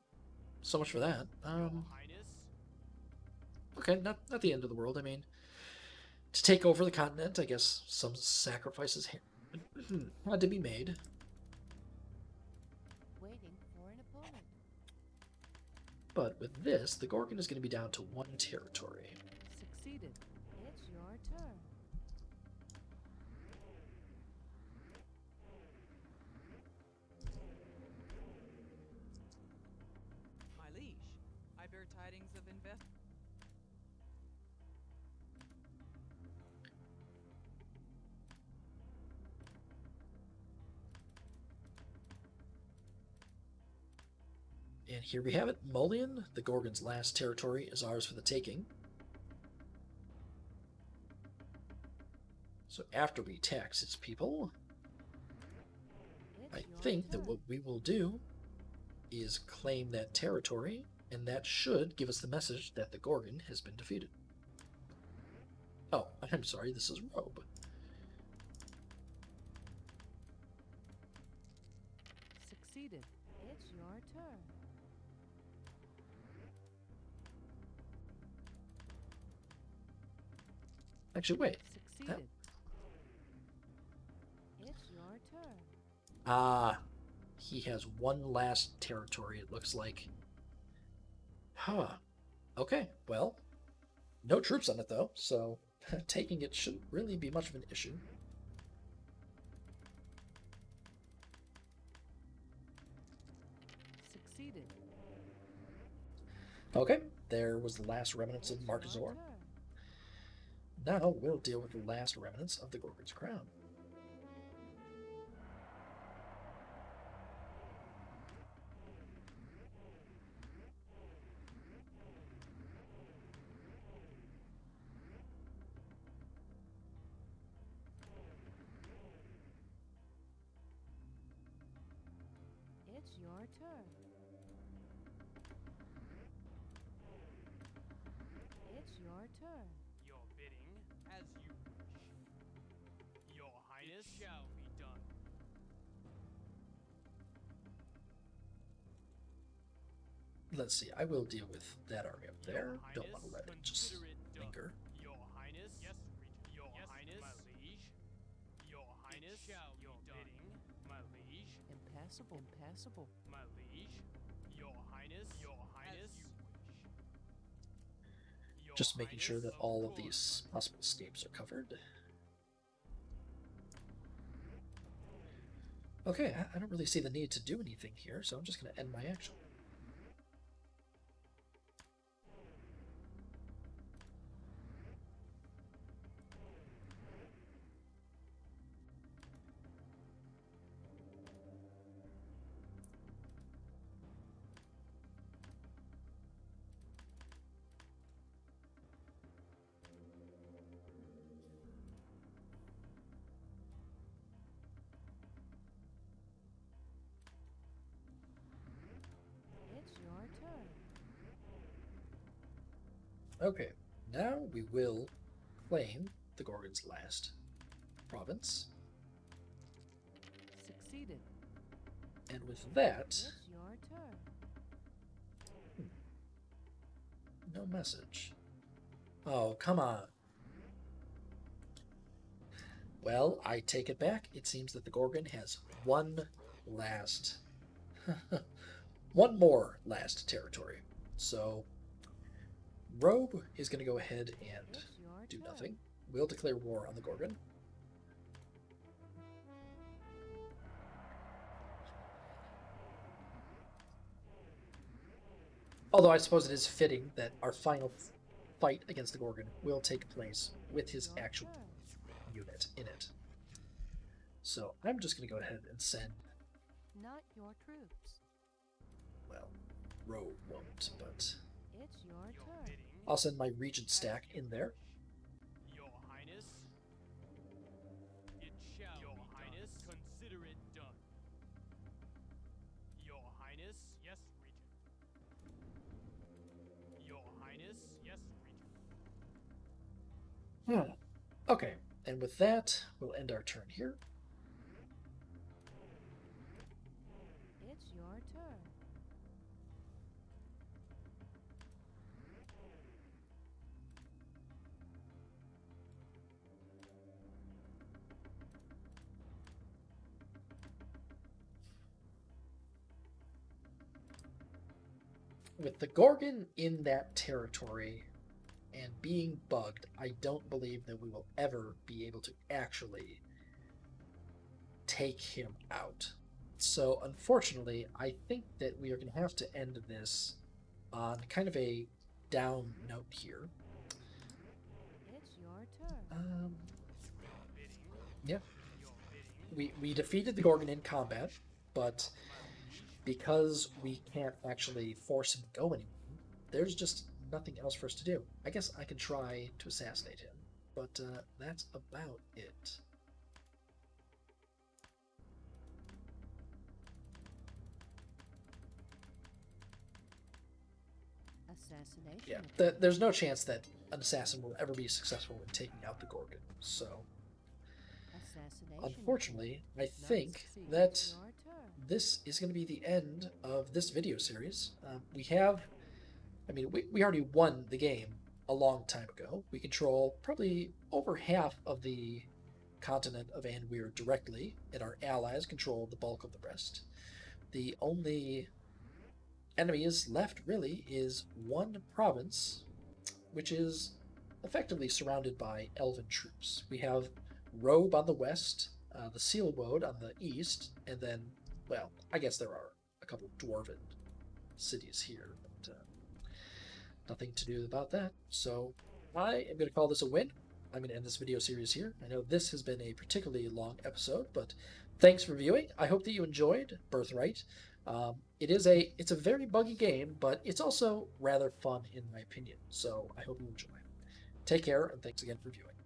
so much for that. Your Highness. Okay, not the end of the world. I mean, to take over the continent, I guess some sacrifices had to be made. Waiting for an opponent. But with this, the Gorgon is going to be down to 1 territory. Succeeded. It's your turn. My liege, I bear tidings of invest. And here we have it. Mullion, the Gorgon's last territory, is ours for the taking. So after we tax his people, It's I your think that turn. what we will do is claim that territory, and that should give us the message that the Gorgon has been defeated. Oh, I'm sorry, this is Rhuobe. Succeeded. It's your turn. Actually, wait. Succeeded. It's your turn. Ah, he has 1 last territory, it looks like. Huh. Okay, well, no troops on it, though, so taking it shouldn't really be much of an issue. Succeeded. Okay, there was the last remnants of It's your Markazor. turn. Now we'll deal with the last remnants of the Gorgon's crown. It's your turn. It's your turn. Your bidding. As you wish. Your Highness. It shall be done. Let's see, I will deal with that army up Your there. Don't Highness, want to let it just consider it done. linger. Your Highness. Yes, Regent. Your Highness. My liege. Your Highness. Shall your be done. Bidding. My liege. Impassable. Impassable. My liege. Your Highness. Your Highness. As you wish. Your Just making sure Highness, that all of course, these possible escapes are covered. Okay, I don't really see the need to do anything here, so I'm just going to end my action. It's your turn. Okay, now we will claim the Gorgon's last province, Succeeded. and with that, It's your turn. no message. Oh, come on. Well, I take it back. It seems that the Gorgon has 1 last... one more last territory. So, Rhuobe is going to go ahead and It's your do turn. nothing. We'll declare war on the Gorgon. Although I suppose it is fitting that our final fight against the Gorgon will take place with his Your actual turn. unit in it. So I'm just going to go ahead and send, Not your troops. well, Rhuobe won't, but It's your Your turn. bidding. I'll send my regent stack in there. Your Highness. It shall your be Highness. Done. Consider it done. Your Highness. Yes, Regent. Your Highness. Yes, Regent. Okay, and with that, we'll end our turn here. It's your turn. With the Gorgon in that territory and being bugged, I don't believe that we will ever be able to actually take him out. So, unfortunately, I think that we are going to have to end this on kind of a down note here. It's your turn. Yeah. We defeated the Gorgon in combat, but because we can't actually force him to go anywhere, there's just nothing else for us to do. I guess I could try to assassinate him, but that's about it. Assassination. Yeah, there's no chance that an assassin will ever be successful in taking out the Gorgon. So, unfortunately, I think that this is going to be the end of this video series. We already won the game a long time ago. We control probably over half of the continent of Anuire directly, and our allies control the bulk of the rest. The only enemies left really is one province, which is effectively surrounded by Elven troops. We have Rhuobe on the west, the Seal Woad on the east, and then, well, I guess there are a couple Dwarven cities here, but nothing to do about that. So I am going to call this a win. I'm going to end this video series here. I know this has been a particularly long episode, but thanks for viewing. I hope that you enjoyed Birthright. It's a very buggy game, but it's also rather fun in my opinion. So I hope you enjoy. Take care, and thanks again for viewing.